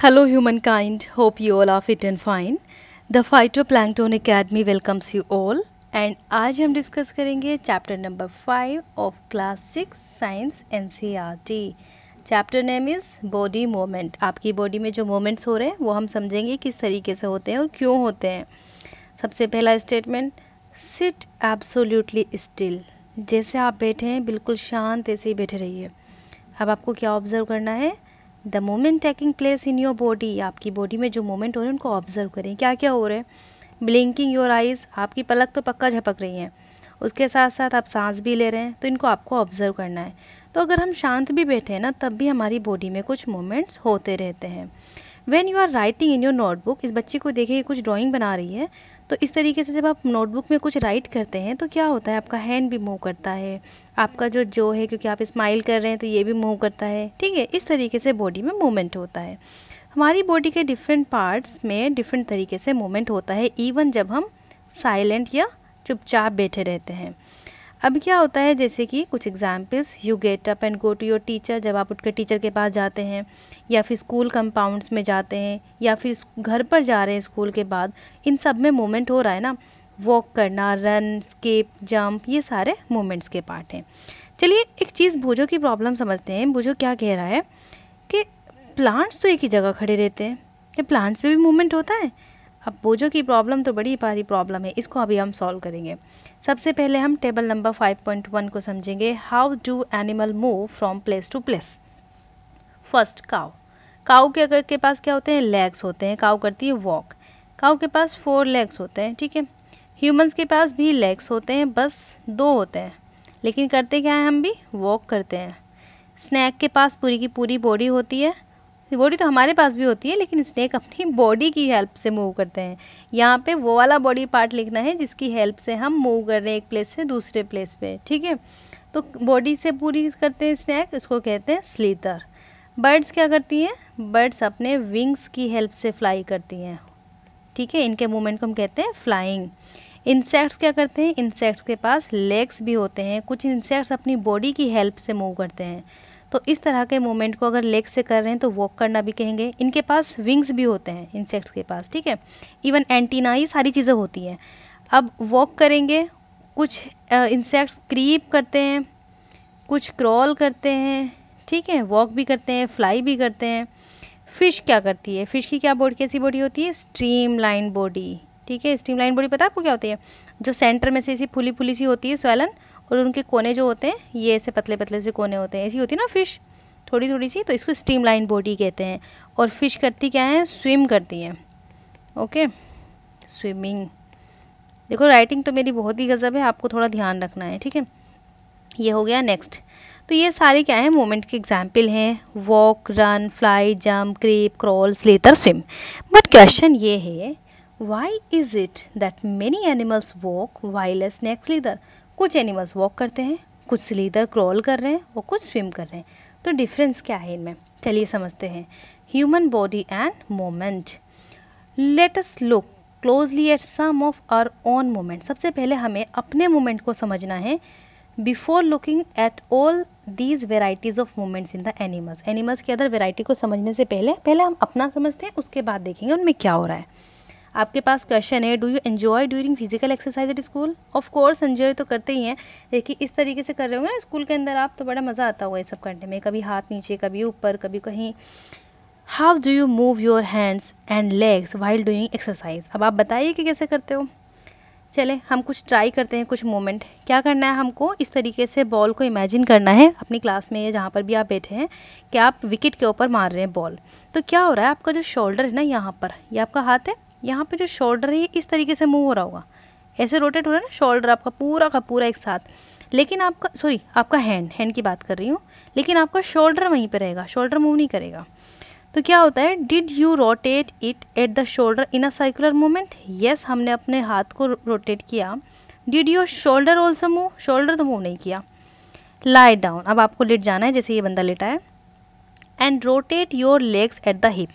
Hello, humankind. Hope you all are fit and fine. The Phytoplankton Academy welcomes you all. And आज हम discuss करेंगे chapter number 5 of class 6 science NCERT. Chapter name is body movement. आपकी body में जो movements हो रहे हैं वो हम समझेंगे किस तरीके से होते हैं और क्यों होते हैं. सबसे पहला स्टेटमेंट, सिट एब्सोल्युटली स्टिल. जैसे आप बैठे हैं बिल्कुल शांत ऐसे ही बैठे रहिए. अब आपको क्या ऑब्जर्व करना है, the moment taking place in your body. आपकी बॉडी में जो मोमेंट हो रहे हैं उनको ऑब्जर्व करें. क्या क्या हो रहे हैं, ब्लिंकिंग योर आइज़, आपकी पलक तो पक्का झपक रही हैं, उसके साथ साथ आप सांस भी ले रहे हैं, तो इनको आपको ऑब्जर्व करना है. तो अगर हम शांत भी बैठे हैं ना तब भी हमारी बॉडी में कुछ मोमेंट्स होते रहते हैं. When you are writing in your notebook, इस बच्ची को देखिए कुछ ड्राइंग बना रही है, तो इस तरीके से जब आप नोटबुक में कुछ राइट करते हैं तो क्या होता है, आपका हैंड भी मूव करता है, आपका जो है क्योंकि आप स्माइल कर रहे हैं तो ये भी मूव करता है. ठीक है, इस तरीके से बॉडी में मूवमेंट होता है. हमारी बॉडी के डिफरेंट पार्ट्स में डिफरेंट तरीके से मूवमेंट होता है, इवन जब हम साइलेंट या चुपचाप बैठे रहते हैं. अब क्या होता है, जैसे कि कुछ examples, you get up and go to your teacher. जब आप उठकर टीचर के पास जाते हैं, या फिर स्कूल कंपाउंड्स में जाते हैं, या फिर घर पर जा रहे हैं स्कूल के बाद, इन सब में मूवमेंट हो रहा है ना. वॉक करना, रन, स्किप, जंप, ये सारे मूवमेंट्स के पार्ट हैं. चलिए एक चीज़ बूझो की प्रॉब्लम समझते हैं. बूझो क्या कह रहा है कि प्लांट्स तो एक ही जगह खड़े रहते हैं, क्या प्लांट्स में भी मूवमेंट होता है. अब बोझो की प्रॉब्लम तो बड़ी भारी प्रॉब्लम है, इसको अभी हम सॉल्व करेंगे. सबसे पहले हम टेबल नंबर 5.1 को समझेंगे. How do animal move from place to place. First, cow. Cow के पास क्या होते हैं, लेग्स होते हैं. काउ करती है वॉक. काउ के पास 4 लेग्स होते हैं. ठीक है, ह्यूमंस के पास भी लेग्स होते हैं, बस 2 होते हैं, लेकिन करते क्या है, हम भी वॉक करते हैं. स्नैक के पास पूरी की पूरी बॉडी होती है. बॉडी तो हमारे पास भी होती है, लेकिन स्नेक अपनी बॉडी की हेल्प से मूव करते हैं. यहाँ पे वो वाला बॉडी पार्ट लिखना है जिसकी हेल्प से हम मूव कर रहे हैं एक प्लेस से दूसरे प्लेस पे. ठीक है, तो बॉडी से पूरी करते हैं स्नैक, उसको कहते हैं स्लीथर. बर्ड्स क्या करती हैं, बर्ड्स अपने विंग्स की हेल्प से फ्लाई करती हैं. ठीक है, इनके मूवमेंट को हम कहते हैं फ्लाइंग. इंसेक्ट्स क्या करते हैं, इंसेक्ट्स के पास लेग्स भी होते हैं. कुछ इंसेक्ट्स अपनी बॉडी की हेल्प से मूव करते हैं. तो इस तरह के मूवमेंट को अगर लेग से कर रहे हैं तो वॉक करना भी कहेंगे. इनके पास विंग्स भी होते हैं इंसेक्ट्स के पास. ठीक है, इवन एंटीना, ये सारी चीज़ें होती हैं. अब वॉक करेंगे, कुछ इंसेक्ट्स क्रीप करते हैं, कुछ क्रॉल करते हैं. ठीक है, वॉक भी करते हैं, फ्लाई भी करते हैं. फ़िश क्या करती है, फ़िश की क्या बॉडी, कैसी बॉडी होती है, स्ट्रीम लाइन बॉडी. ठीक है, स्ट्रीम लाइन बॉडी पता है आपको क्या होती है, जो सेंटर में से ऐसी फुली फुली सी होती है, स्वैलन, और उनके कोने जो होते हैं ये ऐसे पतले पतले से कोने होते हैं. ऐसी होती है ना फिश, थोड़ी थोड़ी सी, तो इसको स्ट्रीमलाइन बॉडी कहते हैं. और फिश करती क्या है, स्विम करती हैं. Okay, swimming. देखो राइटिंग तो मेरी बहुत ही गज़ब है, आपको थोड़ा ध्यान रखना है. ठीक है, ये हो गया. नेक्स्ट, तो ये सारे क्या हैं, मोमेंट के एग्जाम्पल हैं. Walk, run, fly, jump, creep, crawl, slither, swim. But question ये है, why is it that many animals walk while a snake slither. कुछ एनिमल्स वॉक करते हैं, कुछ स्लीथर क्रॉल कर रहे हैं, और कुछ स्विम कर रहे हैं. तो डिफरेंस क्या है इनमें, चलिए समझते हैं. Human body and moment. Let us look closely at some of our own moment. सबसे पहले हमें अपने मोमेंट को समझना है before looking at all these varieties of moments in the animals. Animals की अदर वेराइटी को समझने से पहले हम अपना समझते हैं, उसके बाद देखेंगे उनमें क्या हो रहा है. आपके पास क्वेश्चन है, do you enjoy during physical exercise at school. Of course enjoy तो करते ही हैं. देखिए इस तरीके से कर रहे होंगे ना स्कूल के अंदर आप, तो बड़ा मज़ा आता होगा ये सब करने में. कभी हाथ नीचे, कभी ऊपर, कभी कहीं. How do you move your hands and legs while doing exercise. अब आप बताइए कि कैसे करते हो. चले हम कुछ ट्राई करते हैं, कुछ मोमेंट. क्या करना है हमको, इस तरीके से बॉल को इमेजिन करना है अपनी क्लास में या जहाँ पर भी आप बैठे हैं कि आप विकेट के ऊपर मार रहे हैं बॉल. तो क्या हो रहा है, आपका जो शोल्डर है ना यहाँ पर, ये आपका हाथ है, यहाँ पे जो शोल्डर है ये इस तरीके से मूव हो रहा होगा, ऐसे रोटेट हो रहा है ना शोल्डर आपका पूरा का पूरा एक साथ. लेकिन आपका हैंड की बात कर रही हूँ, लेकिन आपका शोल्डर वहीं पे रहेगा, शोल्डर मूव नहीं करेगा. तो क्या होता है, did you rotate it at the shoulder in a circular movement. Yes, हमने अपने हाथ को रोटेट किया. Did your shoulder also move. Shoulder तो मूव नहीं किया. Lie down. अब आपको लेट जाना है जैसे ये बंदा लेटा है. And rotate your legs at the hip.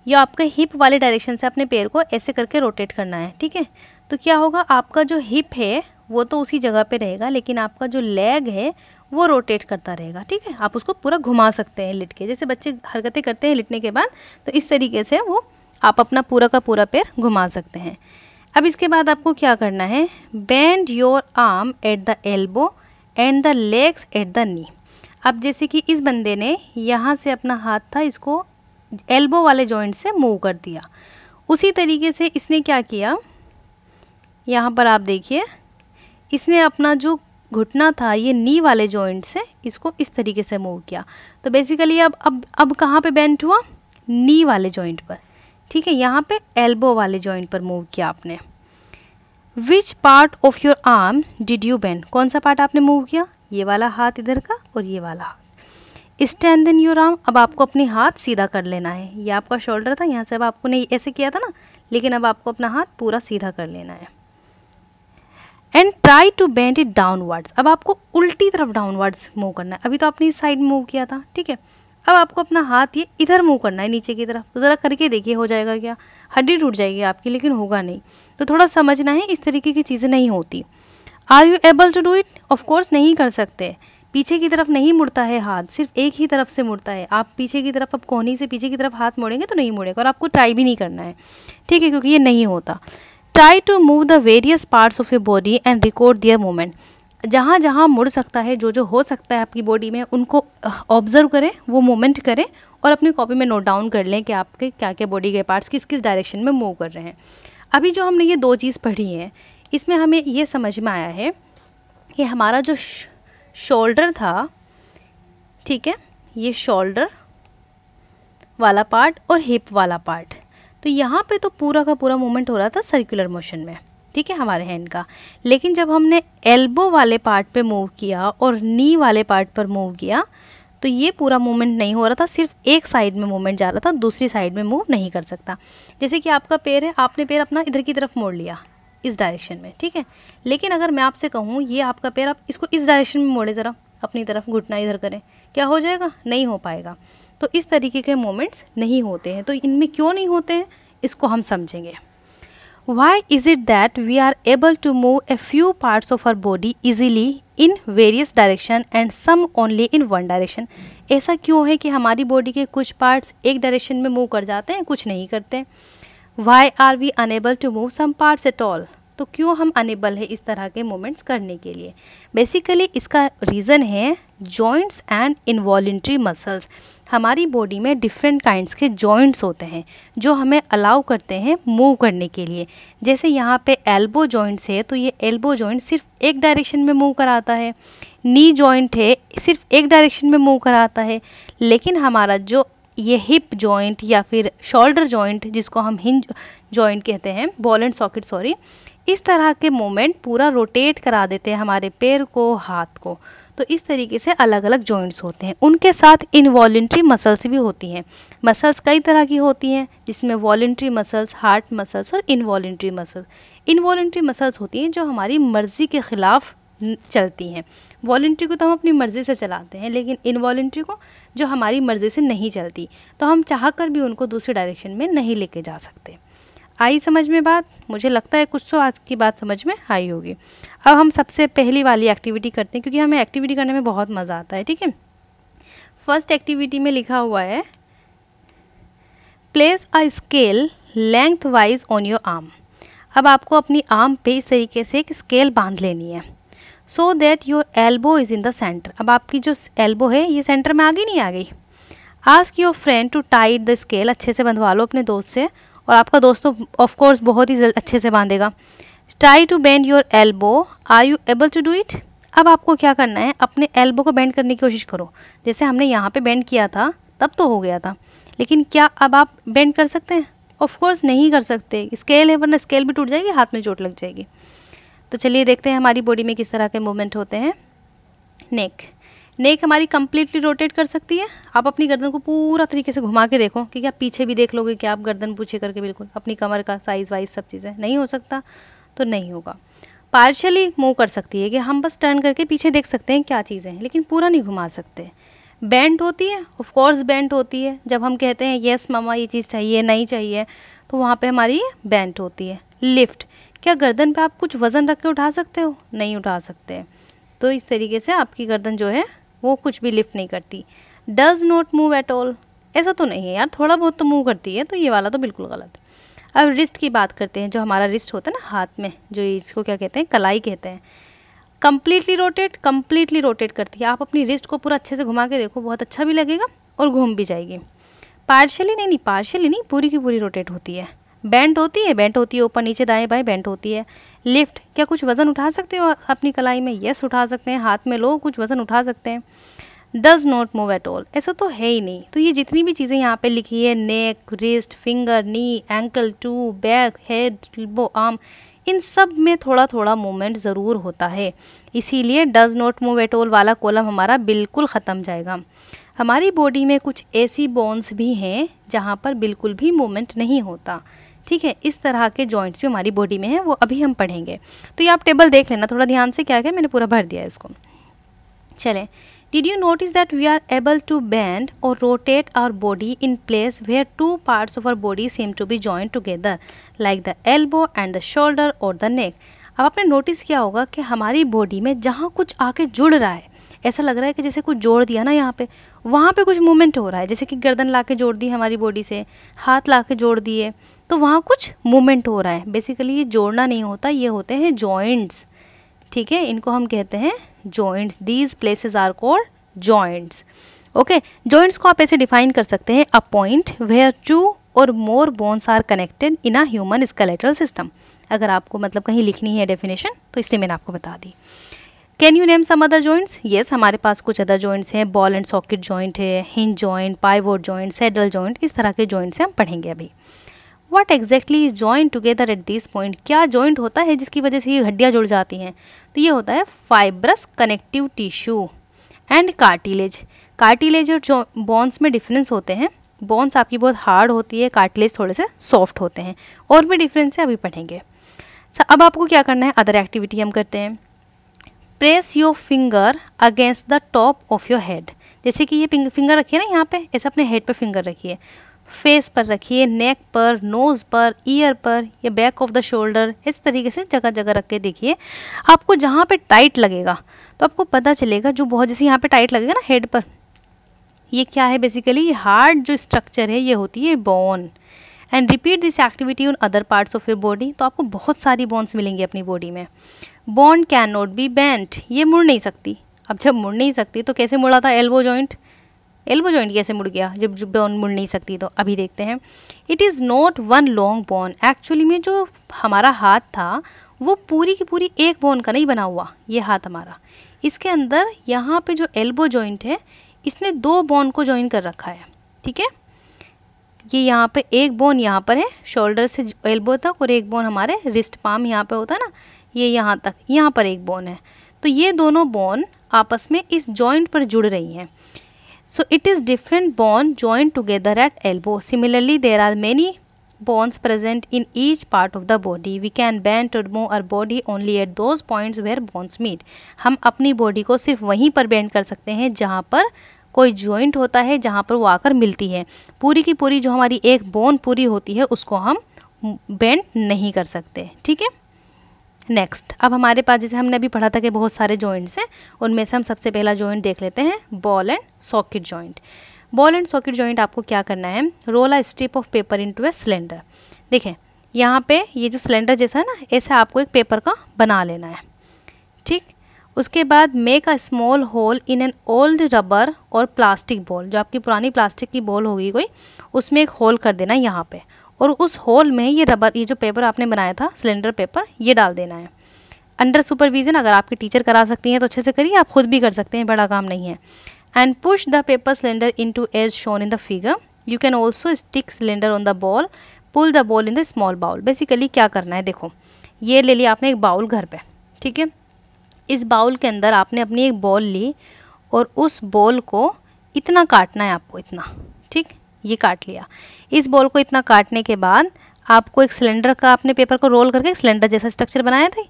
या आपके हिप वाले डायरेक्शन से अपने पैर को ऐसे करके रोटेट करना है. ठीक है, तो क्या होगा, आपका जो हिप है वो तो उसी जगह पे रहेगा, लेकिन आपका जो लेग है वो रोटेट करता रहेगा। ठीक है, आप उसको पूरा घुमा सकते हैं लिट के, जैसे बच्चे हरकतें करते हैं लिटने के बाद, तो इस तरीके से वो आप अपना पूरा का पूरा पैर घुमा सकते हैं। अब इसके बाद आपको क्या करना है, bend your arm at the elbow and the legs at the knee. अब जैसे कि इस बंदे ने यहाँ से अपना हाथ था, इसको एल्बो वाले जॉइंट से मूव कर दिया, उसी तरीके से इसने क्या किया, यहाँ पर आप देखिए इसने अपना जो घुटना था ये नी वाले जॉइंट से इसको इस तरीके से मूव किया। तो बेसिकली अब कहाँ पे बेंड हुआ, नी वाले जॉइंट पर। ठीक है, यहाँ पे एल्बो वाले जॉइंट पर मूव किया आपने। Which part of your arm did you bend, कौन सा पार्ट आपने मूव किया, ये वाला हाथ इधर का और ये वाला हाथ। स्ट्रेंथन योर आर्म, अब आपको अपनी हाथ सीधा कर लेना है, ये आपका शोल्डर था, यहाँ से अब आपको नहीं ऐसे किया था ना, लेकिन अब आपको अपना हाथ पूरा सीधा कर लेना है। And try to bend it downwards, अब आपको उल्टी तरफ डाउनवर्ड्स मूव करना है। अभी तो आपने इस साइड मूव किया था, ठीक है, अब आपको अपना हाथ ये इधर मूव करना है नीचे की तरफ। तो ज़रा करके देखिए हो जाएगा क्या, हड्डी टूट जाएगी आपकी, लेकिन होगा नहीं। तो थोड़ा समझना है, इस तरीके की चीज़ें नहीं होती। Are you able to do it, of course नहीं कर सकते। पीछे की तरफ नहीं मुड़ता है हाथ, सिर्फ एक ही तरफ से मुड़ता है। आप पीछे की तरफ, अब कोहनी से पीछे की तरफ हाथ मोड़ेंगे तो नहीं मुड़ेगा, और आपको ट्राई भी नहीं करना है, ठीक है, क्योंकि ये नहीं होता। Try to move the various parts of your body and record their movement, जहाँ जहाँ मुड़ सकता है, जो जो हो सकता है आपकी बॉडी में, उनको ऑब्जर्व करें, वो मूवमेंट करें, और अपनी कॉपी में नोट डाउन कर लें कि आपके क्या क्या बॉडी के पार्ट्स किस किस डायरेक्शन में मूव कर रहे हैं। अभी जो हमने ये दो चीज़ पढ़ी है, इसमें हमें ये समझ में आया है कि हमारा जो शोल्डर था, ठीक है, ये शोल्डर वाला पार्ट और हिप वाला पार्ट, तो यहाँ पे तो पूरा का पूरा मूवमेंट हो रहा था सर्कुलर मोशन में, ठीक है, हमारे हैंड का। लेकिन जब हमने एल्बो वाले पार्ट पे मूव किया और नी वाले पार्ट पर मूव किया, तो ये पूरा मूवमेंट नहीं हो रहा था, सिर्फ एक साइड में मूवमेंट जा रहा था, दूसरी साइड में मूव नहीं कर सकता। जैसे कि आपका पैर है, आपने पैर अपना इधर की तरफ मोड़ लिया इस डायरेक्शन में, ठीक है, लेकिन अगर मैं आपसे कहूँ ये आपका पैर, आप इसको इस डायरेक्शन में मोड़े, ज़रा अपनी तरफ घुटना इधर करें, क्या हो जाएगा, नहीं हो पाएगा। तो इस तरीके के मोमेंट्स नहीं होते हैं। तो इनमें क्यों नहीं होते हैं, इसको हम समझेंगे। Why is it that we are able to move a few parts of our body easily in various direction and some only in one direction? ऐसा क्यों है कि हमारी बॉडी के कुछ पार्ट्स एक डायरेक्शन में मूव कर जाते हैं, कुछ नहीं करते। Why are we unable to move some parts at all? तो क्यों हम अनेबल है इस तरह के मूवमेंट्स करने के लिए। बेसिकली इसका रीज़न है जॉइंट्स एंड इनवॉल्यूंटरी मसल्स। हमारी बॉडी में डिफरेंट काइंड्स के जॉइंट्स होते हैं जो हमें अलाउ करते हैं मूव करने के लिए। जैसे यहाँ पे एल्बो जॉइंट्स है, तो ये एल्बो जॉइंट सिर्फ एक डायरेक्शन में मूव कराता है। नी जॉइंट है, सिर्फ एक डायरेक्शन में मूव कराता है। लेकिन हमारा जो ये हिप जॉइंट या फिर शोल्डर जॉइंट, जिसको हम हिंज जॉइंट कहते हैं, बॉल एंड सॉकेट सॉरी, इस तरह के मूवमेंट पूरा रोटेट करा देते हैं हमारे पैर को, हाथ को। तो इस तरीके से अलग अलग जॉइंट्स होते हैं। उनके साथ इनवॉल्यूंटरी मसल्स भी होती हैं। मसल्स कई तरह की होती हैं, जिसमें वॉल्यूंटरी मसल्स, हार्ट मसल्स और इनवॉल्यूंटरी मसल्स। इनवॉल्यूंटरी मसल्स होती हैं जो हमारी मर्ज़ी के ख़िलाफ़ चलती हैं। वॉल्यूंटरी को तो हम अपनी मर्ज़ी से चलाते हैं, लेकिन इनवॉल्यूंटरी को जो हमारी मर्ज़ी से नहीं चलती, तो हम चाह कर भी उनको दूसरी डायरेक्शन में नहीं लेके जा सकते। आई समझ में बात? मुझे लगता है कुछ तो आपकी बात समझ में आई होगी। अब हम सबसे पहली वाली एक्टिविटी करते हैं, क्योंकि हमें एक्टिविटी करने में बहुत मज़ा आता है, ठीक है। फर्स्ट एक्टिविटी में लिखा हुआ है place a scale length wise on your arm. अब आपको अपनी आर्म पे इस तरीके से एक स्केल बांध लेनी है, so that your elbow is in the centre. अब आपकी जो एल्बो है ये सेंटर में आ गई, नहीं आ गई? Ask your friend to tight the scale, अच्छे से बंधवा लो अपने दोस्त से, और आपका दोस्त तो ऑफ कोर्स बहुत ही अच्छे से बांधेगा। Try to bend your elbow, are you able to do it. अब आपको क्या करना है, अपने एल्बो को बेंड करने की कोशिश करो। जैसे हमने यहाँ पे बेंड किया था तब तो हो गया था, लेकिन क्या अब आप बेंड कर सकते हैं? ऑफ कोर्स नहीं कर सकते, स्केल है, वरना स्केल भी टूट जाएगी, हाथ में चोट लग जाएगी। तो चलिए देखते हैं हमारी बॉडी में किस तरह के मूवमेंट होते हैं। नेक हमारी कम्प्लीटली रोटेट कर सकती है। आप अपनी गर्दन को पूरा तरीके से घुमा के देखो कि क्या पीछे भी देख लोगे कि आप गर्दन पूछे करके बिल्कुल अपनी कमर का साइज़ वाइज सब चीज़ें, नहीं हो सकता तो नहीं होगा। पार्शियली मूव कर सकती है कि हम बस टर्न करके पीछे देख सकते हैं क्या चीज़ें हैं, लेकिन पूरा नहीं घुमा सकते। बेंड होती है, ऑफ कोर्स बेंड होती है। जब हम कहते हैं येस मामा ये चीज़ चाहिए, नहीं चाहिए, तो वहाँ पे हमारी बेंड होती है। लिफ्ट, क्या गर्दन पे आप कुछ वज़न रख के उठा सकते हो? नहीं उठा सकते। तो इस तरीके से आपकी गर्दन जो है वो कुछ भी लिफ्ट नहीं करती। Does not move at all, ऐसा तो नहीं है यार, थोड़ा बहुत तो मूव करती है, तो ये वाला तो बिल्कुल गलत है। अब रिस्ट की बात करते हैं, जो हमारा रिस्ट होता है ना हाथ में, जो इसको क्या कहते हैं, कलाई कहते हैं। कंप्लीटली रोटेट करती है। आप अपनी रिस्ट को पूरा अच्छे से घुमा के देखो, बहुत अच्छा भी लगेगा और घूम भी जाएगी। पार्शियली नहीं, पूरी की पूरी रोटेट होती है। बेंट होती है ऊपर नीचे दाएं बाएं बेंट होती है। लिफ्ट, क्या कुछ वज़न उठा सकते हो अपनी कलाई में? यस उठा सकते हैं। हाथ में लो, कुछ वज़न उठा सकते हैं। Does not move at all, ऐसा तो है ही नहीं। तो ये जितनी भी चीज़ें यहाँ पे लिखी है, neck, wrist, finger, knee, ankle, toe, back, head, elbow, arm, इन सब में थोड़ा थोड़ा मूवमेंट ज़रूर होता है। इसीलिए does not move at all वाला कॉलम हमारा बिल्कुल ख़त्म जाएगा। हमारी बॉडी में कुछ ऐसी बोन्स भी हैं जहाँ पर बिल्कुल भी मूवमेंट नहीं होता, ठीक है। इस तरह के जॉइंट्स भी हमारी बॉडी में हैं, वो अभी हम पढ़ेंगे। तो ये आप टेबल देख लेना थोड़ा ध्यान से, क्या क्या मैंने पूरा भर दिया है इसको। चलें, Did you notice that we are able to bend or rotate our body in place where two parts of our body seem to be joined together, like the elbow and the shoulder or the neck? अब आपने notice किया होगा कि हमारी body में जहाँ कुछ आके जुड़ रहा है, ऐसा लग रहा है कि जैसे कुछ जोड़ दिया ना यहाँ पे, वहाँ पे कुछ मूवमेंट हो रहा है। जैसे कि गर्दन ला के जोड़ दी हमारी बॉडी से, हाथ ला के जोड़ दिए, तो वहाँ कुछ मूवमेंट हो रहा है। बेसिकली ये जोड़ना नहीं होता, ये होते हैं जॉइंट्स, ठीक है। इनको हम कहते हैं joints. These places are called joints. Okay, joints को आप ऐसे डिफाइन कर सकते हैं, a point where two or more bones are connected in a human skeletal system. अगर आपको मतलब कहीं लिखनी है डेफिनेशन, तो इसलिए मैंने आपको बता दी। Can you name some other joints? Yes, हमारे पास कुछ अदर जॉइंट्स हैं। बॉल एंड सॉकेट जॉइंट है, hinge joint, pivot joint, saddle joint, इस तरह के जॉइंट्स हम पढ़ेंगे अभी। What exactly is joined together at this point? क्या जॉइंट होता है जिसकी वजह से ये हड्डियाँ जुड़ जाती हैं? तो ये होता है fibrous connective tissue and cartilage. Cartilage और बोन्स में डिफरेंस होते हैं। बोन्स आपकी बहुत हार्ड होती है, कार्टिलेज थोड़े से सॉफ्ट होते हैं। और भी डिफरेंस है, अभी पढ़ेंगे। अब आपको क्या करना है, अदर एक्टिविटी हम करते हैं। Press your finger against the top of your head. जैसे कि ये फिंगर रखिए ना यहाँ पे, ऐसे अपने हेड पे फिंगर रखिए, फेस पर रखिए, नेक पर, नोज़ पर, ईयर पर या बैक ऑफ द शोल्डर, इस तरीके से जगह जगह रख के देखिए। आपको जहाँ पे टाइट लगेगा तो आपको पता चलेगा, जो बहुत जैसे यहाँ पे टाइट लगेगा ना हेड पर, ये क्या है बेसिकली, ये हार्ड जो स्ट्रक्चर है ये होती है bone. And repeat this activity on other parts of your body. तो आपको बहुत सारी बोन्स मिलेंगी अपनी बॉडी में। Bone can not be bent, ये मुड़ नहीं सकती। अब जब मुड़ नहीं सकती तो कैसे मुड़ा था एल्बो जॉइंट? एल्बो जॉइंट कैसे मुड़ गया जब बोन मुड़ नहीं सकती? तो अभी देखते हैं। It is not one long bone. Actually में जो हमारा हाथ था वो पूरी की पूरी एक बोन का नहीं बना हुआ, ये हाथ हमारा। इसके अंदर यहाँ पे जो एल्बो जॉइंट है, इसने दो बोन को जॉइन कर रखा है, ठीक है। ये यहाँ पे एक बोन यहाँ पर है शोल्डर से एल्बो तक, और एक बोन हमारे रिस्ट पाम यहाँ पे होता है ना, ये यहाँ तक, यहाँ पर एक बोन है। तो ये दोनों बोन आपस में इस जॉइंट पर जुड़ रही हैं। So it is different bone joined together at elbow. Similarly, there are many bones present in each part of the body. We can bend or move our body only at those points where bones meet. हम अपनी body को सिर्फ वहीं पर bend कर सकते हैं जहाँ पर कोई जॉइंट होता है, जहाँ पर वो आकर मिलती है। पूरी की पूरी जो हमारी एक बोन पूरी होती है उसको हम बेंड नहीं कर सकते, ठीक है। नेक्स्ट, अब हमारे पास जैसे हमने अभी पढ़ा था कि बहुत सारे जॉइंट्स हैं, उनमें से हम सबसे पहला जॉइंट देख लेते हैं, ball and socket joint. Ball and socket joint आपको क्या करना है, roll a strip of paper into a cylinder. देखें यहाँ पे ये जो सिलेंडर जैसा है ना, ऐसे आपको एक पेपर का बना लेना है, ठीक। उसके बाद make a small hole in an old rubber or plastic ball. जो आपकी पुरानी प्लास्टिक की बॉल होगी कोई, उसमें एक होल कर देना है यहाँ पे, और उस होल में ये रबर, ये जो पेपर आपने बनाया था सिलेंडर पेपर, ये डाल देना है अंडर सुपरविजन। अगर आपके टीचर करा सकती हैं तो अच्छे से करिए, आप खुद भी कर सकते हैं, बड़ा काम नहीं है। And push the paper cylinder into as shown in the figure. You can also stick cylinder on the ball, pull the ball in the small bowl. Basically क्या करना है, देखो ये ले लिया आपने एक बाउल घर पे, ठीक है। इस बाउल के अंदर आपने अपनी एक बॉल ली और उस बॉल को इतना काटना है आपको, इतना, ठीक, ये काट लिया। इस बॉल को इतना काटने के बाद आपको एक सिलेंडर का, अपने पेपर को रोल करके एक सिलेंडर जैसा स्ट्रक्चर बनाया था,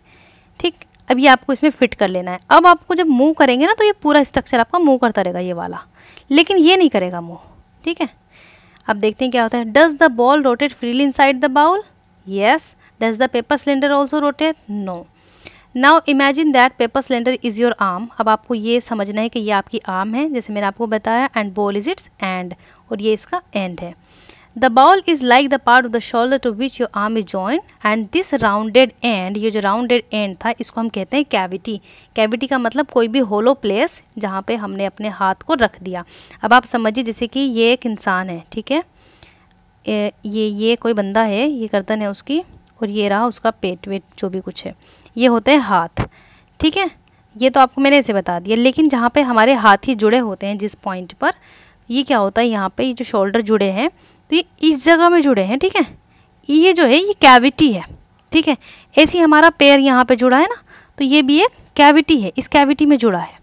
ठीक। अब ये आपको इसमें फिट कर लेना है। अब आपको जब मूव करेंगे ना तो ये पूरा स्ट्रक्चर आपका मूव करता रहेगा, ये वाला, लेकिन ये नहीं करेगा मूव, ठीक है। अब देखते हैं क्या होता है। Does the ball rotate freely inside the bowl? Yes. Does the paper cylinder also rotate? No. Now imagine that paper cylinder is your arm. अब आपको ये समझना है कि ये आपकी आर्म है, जैसे मैंने आपको बताया, and ball is its end, और ये इसका एंड है। The ball is like the part of the shoulder to which your arm is joint and this rounded end, ये जो राउंडेड एंड था इसको हम कहते हैं कैविटी। कैविटी का मतलब कोई भी होलो प्लेस जहाँ पे हमने अपने हाथ को रख दिया। अब आप समझिए जैसे कि ये एक इंसान है, ठीक है, ये कोई बंदा है, ये गर्दन है उसकी, और ये रहा उसका पेट वेट जो भी कुछ है, ये होते हैं हाथ, ठीक है। ये तो आपको मैंने ऐसे बता दिया, लेकिन जहाँ पे हमारे हाथ ही जुड़े होते हैं जिस पॉइंट पर, ये क्या होता है, यहाँ पे ये जो शोल्डर जुड़े हैं तो ये इस जगह में जुड़े हैं, ठीक है, ये जो है ये कैविटी है, ठीक है। ऐसे ही हमारा पैर यहाँ पे जुड़ा है ना, तो ये भी एक कैविटी है, इस कैविटी में जुड़ा है,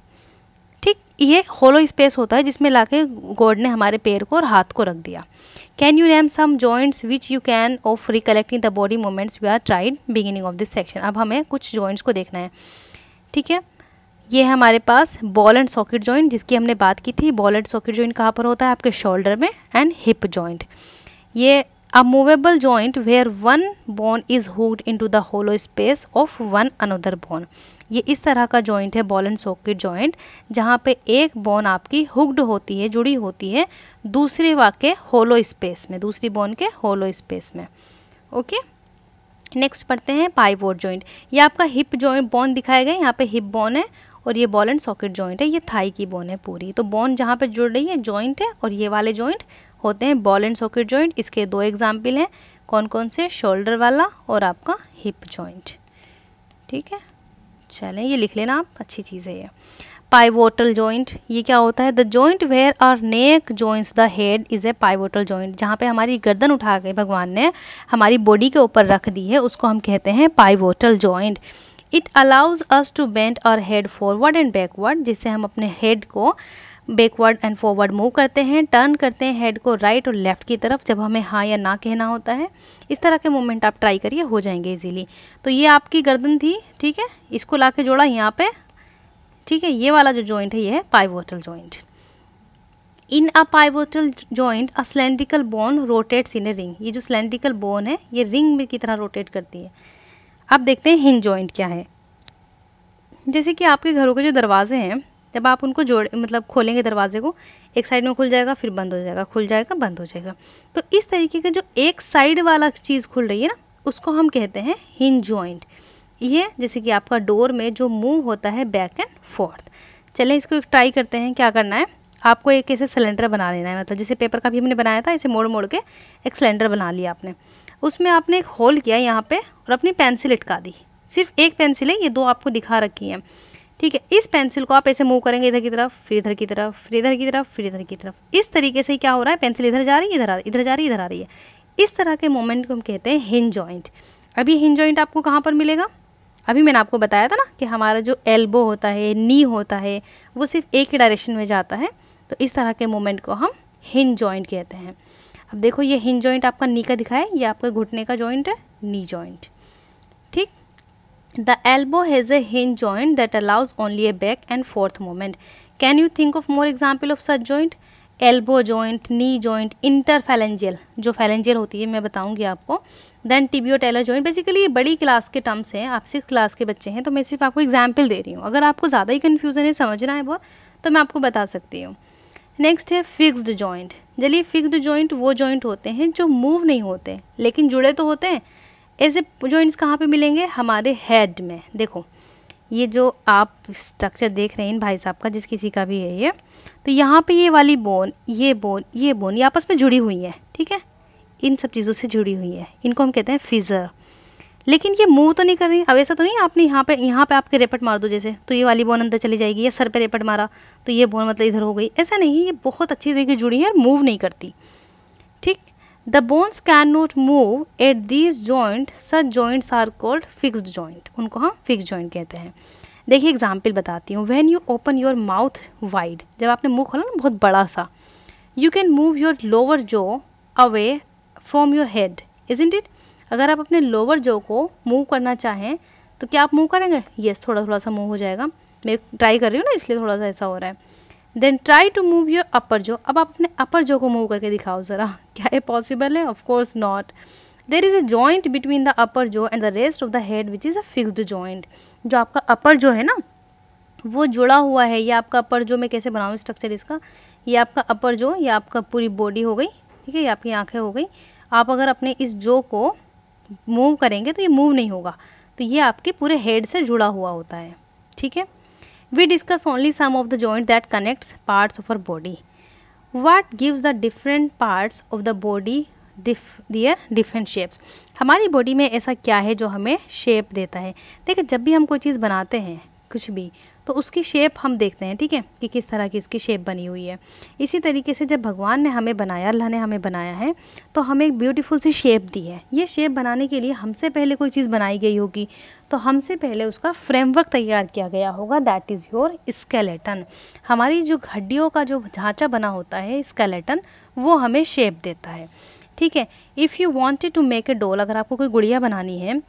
ठीक। ये होलो स्पेस होता है जिसमें लाके गॉड ने हमारे पैर को और हाथ को रख दिया। Can you name some joints which you can of recollecting the body movements we are tried beginning of this section. अब हमें कुछ जॉइंट्स को देखना है, ठीक है। ये है हमारे पास बॉल एंड सॉकेट जॉइंट जिसकी हमने बात की थी। बॉल एंड सॉकेट जॉइंट कहाँ पर होता है, आपके शोल्डर में, एंड हिप जॉइंट। ये a movable joint where one bone is hooked into the hollow space of one another bone. ये इस तरह का जॉइंट है बॉल एंड सॉकेट जॉइंट, जहाँ पे एक बोन आपकी हुक्ड होती है, जुड़ी होती है दूसरे वाके होलो स्पेस में, दूसरी बोन के होलो स्पेस में। ओके, नेक्स्ट पढ़ते हैं पाइवोट जॉइंट। ये आपका हिप जॉइंट बोन दिखाया गया, यहाँ पे हिप बोन है, और ये बॉल एंड सॉकेट जॉइंट है, ये थाई की बोन है पूरी। तो बोन जहाँ पे जुड़ रही है जॉइंट है, और ये वाले जॉइंट होते हैं बॉल एंड सॉकेट जॉइंट। इसके दो एग्जाम्पल हैं, कौन कौन से, शोल्डर वाला और आपका हिप जॉइंट, ठीक है। चलें, ये लिख लेना आप, अच्छी चीज़ है ये। पाइवोटल जॉइंट, ये क्या होता है, the joint where our neck joints the head is a pivotal joint. जहाँ पे हमारी गर्दन उठा के भगवान ने हमारी बॉडी के ऊपर रख दी है, उसको हम कहते हैं pivotal joint. It allows us to bend our head forward and backward, जिससे हम अपने हेड को बैकवर्ड एंड फॉरवर्ड मूव करते हैं, टर्न करते हैं हेड को राइट और लेफ़्ट की तरफ जब हमें हाँ या ना कहना होता है। इस तरह के मूवमेंट आप ट्राई करिए, हो जाएंगे इजीली। तो ये आपकी गर्दन थी, ठीक है, इसको लाके जोड़ा यहाँ पे, ठीक है। ये वाला जो जॉइंट है ये है pivotal joint. In a pivotal joint a cylindrical bone rotates in a ring. ये जो सिलेंड्रिकल बोन है ये रिंग में की तरह रोटेट करती है। अब देखते हैं हिंज जॉइंट क्या है। जैसे कि आपके घरों के जो दरवाजे हैं, जब आप उनको मतलब खोलेंगे दरवाजे को, एक साइड में खुल जाएगा फिर बंद हो जाएगा, खुल जाएगा बंद हो जाएगा। तो इस तरीके का जो एक साइड वाला चीज़ खुल रही है ना, उसको हम कहते हैं हिंज जॉइंट। ये जैसे कि आपका डोर में जो मूव होता है बैक एंड फोर्थ। चलें इसको एक ट्राई करते हैं। क्या करना है, आपको एक ऐसे सिलेंडर बना लेना है, मतलब जैसे पेपर का भी हमने बनाया था, ऐसे मोड़ मोड़ के एक सिलेंडर बना लिया आपने। उसमें आपने एक होल किया यहाँ पे और अपनी पेंसिल लटका दी। सिर्फ एक पेंसिल है, ये दो आपको दिखा रखी हैं, ठीक है। इस पेंसिल को आप ऐसे मूव करेंगे इधर की तरफ, फिर इधर की तरफ, फिर इधर की तरफ, फिर इधर की तरफ। इस तरीके से क्या हो रहा है, पेंसिल इधर जा रही है, इधर आ रही है, इधर जा रही है, इधर आ रही है। इस तरह के मोमेंट को हम कहते हैं हिंज जॉइंट। अभी हिंज जॉइंट आपको कहाँ पर मिलेगा, अभी मैंने आपको बताया था ना कि हमारा जो एल्बो होता है, नी होता है, वो सिर्फ एक ही डायरेक्शन में जाता है। तो इस तरह के मोमेंट को हम हिंज जॉइंट कहते हैं। अब देखो ये हिंज जॉइंट आपका नी का दिखा है, ये आपका घुटने का जॉइंट है, नी जॉइंट, ठीक। The elbow has a hinge joint that allows only a back and forth movement. Can you think of more example of such joint. Elbow joint, knee joint, interphalangeal, जो phalangeal होती है मैं बताऊंगी आपको, then टिबियोटेलर joint. Basically ये बड़ी class के terms हैं, आप 6th क्लास के बच्चे हैं, तो मैं सिर्फ आपको एग्जाम्पल दे रही हूँ। अगर आपको ज़्यादा ही कन्फ्यूज़न है, समझना है बहुत, तो मैं आपको बता सकती हूँ। नेक्स्ट है फिक्स्ड जॉइंट। चलिए फिक्स्ड जॉइंट वो जॉइंट होते हैं जो मूव नहीं होते लेकिन जुड़े तो होते हैं। ऐसे जॉइंट्स कहाँ पे मिलेंगे, हमारे हेड में। देखो ये जो आप स्ट्रक्चर देख रहे हैं इन भाई साहब का, जिस किसी का भी है ये, तो यहाँ पे ये वाली बोन, ये बोन, ये बोन, ये आपस में जुड़ी हुई है, ठीक है, इन सब चीज़ों से जुड़ी हुई है, इनको हम कहते हैं फिजर। लेकिन ये मूव तो नहीं कर रही। अब ऐसा तो नहीं आपने यहाँ पे आपके रेपट मार दो जैसे, तो ये वाली बोन अंदर चली जाएगी, या सर पे रेपट मारा तो ये बोन मतलब इधर हो गई, ऐसा नहीं। ये बहुत अच्छी तरीके जुड़ी है और मूव नहीं करती, ठीक। The bones can not move at these joint, such joints are called fixed joint, उनको हम फिक्स्ड जॉइंट कहते हैं। देखिए एग्जाम्पल बताती हूँ। When you open your mouth wide, जब आपने मुंह खोला ना बहुत बड़ा सा, you can move your lower jaw away from your head, isn't it. अगर आप अपने लोअर जॉ को मूव करना चाहें तो क्या आप मूव करेंगे, यस, थोड़ा थोड़ा सा मूव हो जाएगा। मैं ट्राई कर रही हूँ ना, इसलिए थोड़ा सा ऐसा हो रहा है। Then try to move your upper jaw. अब आप अपने अपर जॉ को मूव करके दिखाओ ज़रा, क्या ये पॉसिबल है, of course not. There is a joint between the upper jaw and the rest of the head which is a fixed joint. जो आपका अपर जो है ना वो जुड़ा हुआ है। ये आपका अपर जो, मैं कैसे बनाऊँ स्ट्रक्चर इसका, ये आपका अपर जो, ये आपका पूरी बॉडी हो गई, ठीक है, ये आपकी आंखें हो गई। आप अगर अपने इस जो को मूव करेंगे तो ये मूव नहीं होगा, तो ये आपके पूरे हेड से जुड़ा हुआ होता है, ठीक है। We discuss only some of the joint that connects parts of our body. What gives the different parts of the body their different shapes. हमारी बॉडी में ऐसा क्या है जो हमें शेप देता है। देखिए, जब भी हम कोई चीज़ बनाते हैं कुछ भी, तो उसकी शेप हम देखते हैं, ठीक है, कि किस तरह की इसकी शेप बनी हुई है। इसी तरीके से जब भगवान ने हमें बनाया, अल्लाह ने हमें बनाया है, तो हमें एक ब्यूटीफुल सी शेप दी है। ये शेप बनाने के लिए हमसे पहले कोई चीज़ बनाई गई होगी, तो हमसे पहले उसका फ्रेमवर्क तैयार किया गया होगा, दैट इज़ योर स्केलेटन। हमारी जो हड्डियों का जो ढांचा बना होता है स्केलेटन, वो हमें शेप देता है, ठीक है। If you wanted to make a doll, अगर आपको कोई गुड़िया बनानी है,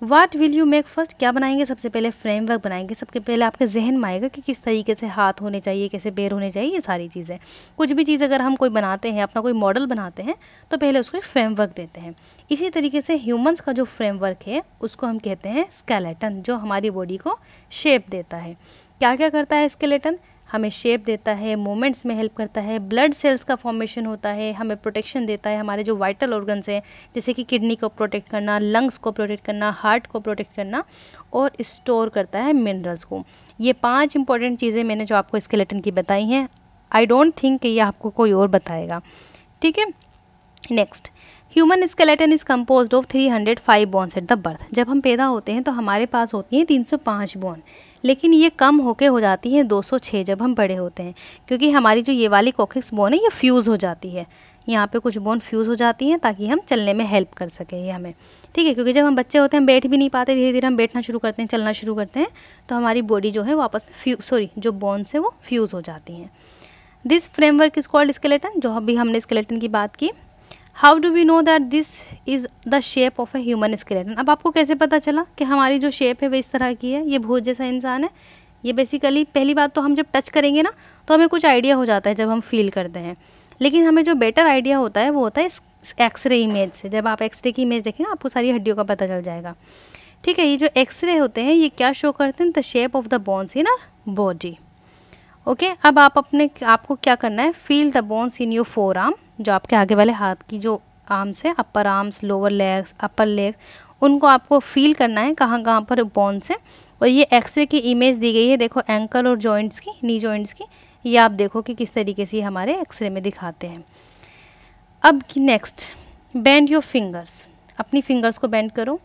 what will you make first, क्या बनाएंगे, सबसे पहले फ्रेमवर्क बनाएंगे। सबसे पहले आपके जहन में आएगा कि किस तरीके से हाथ होने चाहिए, कैसे पैर होने चाहिए, ये सारी चीज़ें। कुछ भी चीज़ अगर हम कोई बनाते हैं, अपना कोई मॉडल बनाते हैं, तो पहले उसको फ्रेमवर्क देते हैं। इसी तरीके से ह्यूमंस का जो फ्रेमवर्क है उसको हम कहते हैं स्केलेटन, जो हमारी बॉडी को शेप देता है। क्या क्या करता है स्केलेटन, हमें शेप देता है, मूवमेंट्स में हेल्प करता है, ब्लड सेल्स का फॉर्मेशन होता है, हमें प्रोटेक्शन देता है, हमारे जो वाइटल ऑर्गन्स हैं जैसे कि किडनी को प्रोटेक्ट करना, लंग्स को प्रोटेक्ट करना, हार्ट को प्रोटेक्ट करना, और स्टोर करता है मिनरल्स को। ये 5 इंपॉर्टेंट चीज़ें मैंने जो आपको स्केलेटन की बताई हैं। आई डोंट थिंक कि ये आपको कोई और बताएगा, ठीक है। Next, human skeleton is composed of 305 bones at the birth. जब हम पैदा होते हैं तो हमारे पास होती हैं 305 बोन, लेकिन ये कम होके हो जाती है 206 जब हम बड़े होते हैं, क्योंकि हमारी जो ये वाली कॉक्सिक्स बोन है ये फ्यूज़ हो जाती है। यहाँ पे कुछ बोन फ्यूज़ हो जाती हैं ताकि हम चलने में हेल्प कर सके ये हमें, ठीक है। क्योंकि जब हम बच्चे होते हैं हम बैठ भी नहीं पाते, धीरे धीरे हम बैठना शुरू करते हैं, चलना शुरू करते हैं, तो हमारी बॉडी जो है वापस में जो बोन्स है वो फ्यूज़ हो जाती हैं। This framework is called skeleton, जो अभी हमने स्केलेटन की बात की। How do we know that this is the shape of a human skeleton. अब आपको कैसे पता चला कि हमारी जो शेप है वो इस तरह की है, ये भूत जैसा इंसान है। ये बेसिकली पहली बात तो हम जब टच करेंगे ना तो हमें कुछ आइडिया हो जाता है जब हम फील करते हैं, लेकिन हमें जो बेटर आइडिया होता है वो होता है एक्सरे इमेज से। जब आप एक्सरे की इमेज देखेंगे आपको सारी हड्डियों का पता चल जाएगा, ठीक है। ये जो एक्सरे होते हैं ये क्या शो करते हैं, the shape of the bones in a body, okay. अब आपको क्या करना है, feel the bones in your four arm, जो आपके आगे वाले हाथ की जो आर्म्स है, अपर आर्म्स, लोअर लेग्स, अपर लेग्स, उनको आपको फील करना है कहाँ कहाँ पर बोन्स है। और ये एक्सरे की इमेज दी गई है, देखो एंकल और जॉइंट्स की, नी जॉइंट्स की, ये आप देखो कि किस तरीके से हमारे एक्सरे में दिखाते हैं। अब नेक्स्ट, बेंड योर फिंगर्स, अपनी फिंगर्स को बेंड करो।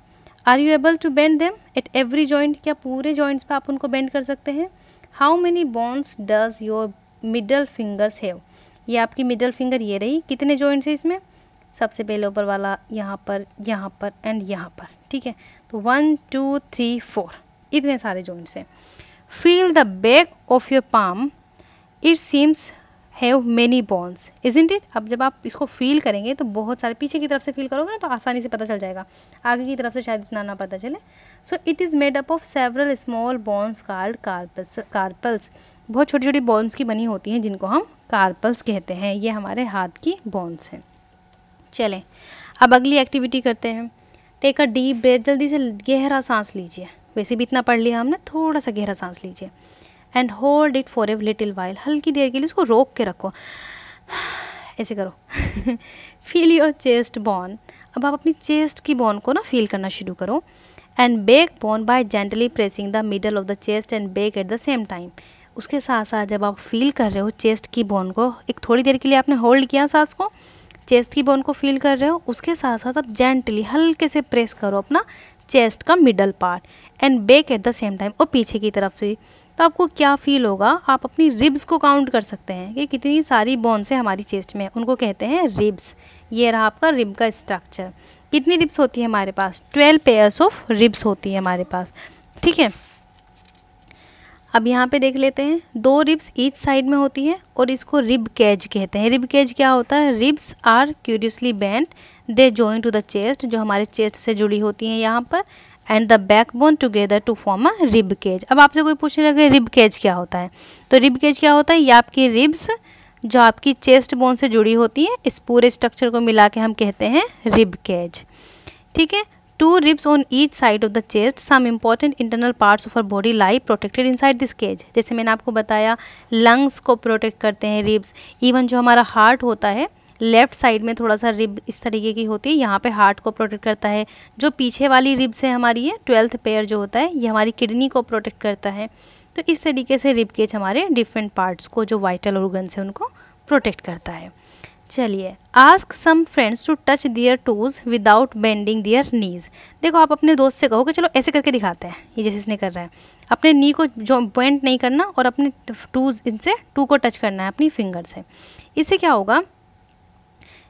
Are you able to bend them at every joint, क्या पूरे जॉइंट्स पे आप उनको बेंड कर सकते हैं। How many bones does your middle fingers have, ये आपकी मिडल फिंगर ये रही, कितने जॉइंट्स है इसमें, सबसे पहले ऊपर वाला यहाँ पर एंड यहाँ पर, ठीक है। तो 1 2 3 4 इतने सारे जॉइंट्स हैं। Feel the back of your palm, it seems have many bones isn't it. अब जब आप इसको फील करेंगे तो बहुत सारे, पीछे की तरफ से फील करोगे ना तो आसानी से पता चल जाएगा, आगे की तरफ से शायद इतना ना पता चले। So it is made up of several small bones called carpals. बहुत छोटी छोटी बोन्स की बनी होती हैं जिनको हम कार्पल्स कहते हैं। ये हमारे हाथ की बोन्स हैं। चलें अब अगली एक्टिविटी करते हैं। टेक अ डीप ब्रेथ, जल्दी से गहरा सांस लीजिए, वैसे भी इतना पढ़ लिया हमने, थोड़ा सा गहरा सांस लीजिए। And hold it for a little while, हल्की देर के लिए इसको रोक के रखो, ऐसे करो। फील योर चेस्ट बोन, अब आप अपनी चेस्ट की बोन को ना फील करना शुरू करो। And back bone by gently pressing the middle of the chest and back at the same time. उसके साथ साथ जब आप फील कर रहे हो चेस्ट की बोन को, एक थोड़ी देर के लिए आपने होल्ड किया सांस को, चेस्ट की बोन को फील कर रहे हो, उसके साथ साथ आप जेंटली हल्के से प्रेस करो अपना चेस्ट का middle part and back at the same time, और पीछे की तरफ से। तो आपको क्या फील होगा, आप अपनी रिब्स को काउंट कर सकते हैं कि कितनी सारी बोन्स है हमारी चेस्ट में, उनको कहते हैं रिब्स। ये रहा आपका रिब का स्ट्रक्चर। कितनी रिब्स होती है हमारे पास, 12 पेयर्स ऑफ रिब्स होती है हमारे पास, ठीक है। अब यहाँ पे देख लेते हैं, 2 रिब्स ईच साइड में होती है और इसको रिब केज कहते हैं। रिब केज क्या होता है, ribs are curiously bent, they join to the chest, जो हमारे चेस्ट से जुड़ी होती हैं यहाँ पर, and the backbone together to form a rib cage. अब आपसे कोई पूछने लगे रिब केज क्या होता है, तो रिब केज क्या होता है, ये आपकी रिब्स जो आपकी चेस्ट बोन से जुड़ी होती है, इस पूरे स्ट्रक्चर को मिला के हम कहते हैं रिब केज। ठीक है। 2 ribs on each side of the chest. Some important internal parts of our body lie protected inside this cage. जैसे मैंने आपको बताया लंग्स को प्रोटेक्ट करते हैं रिब्स। इवन जो हमारा हार्ट होता है लेफ्ट साइड में थोड़ा सा रिब इस तरीके की होती है, यहाँ पे हार्ट को प्रोटेक्ट करता है। जो पीछे वाली रिब्स है हमारी, ये 12th पेयर जो होता है, ये हमारी किडनी को प्रोटेक्ट करता है। तो इस तरीके से रिब केज हमारे डिफरेंट पार्ट्स को, जो वाइटल ऑर्गन्स है, उनको प्रोटेक्ट करता है। चलिए, ask some friends to touch their toes without bending their knees. देखो, आप अपने दोस्त से कहो कि चलो ऐसे करके दिखाते हैं, ये जैसे इसने कर रहा है, अपने नी को जो बेंड नहीं करना और अपने टूज, इनसे टू को टच करना है अपनी फिंगर से। इससे क्या होगा,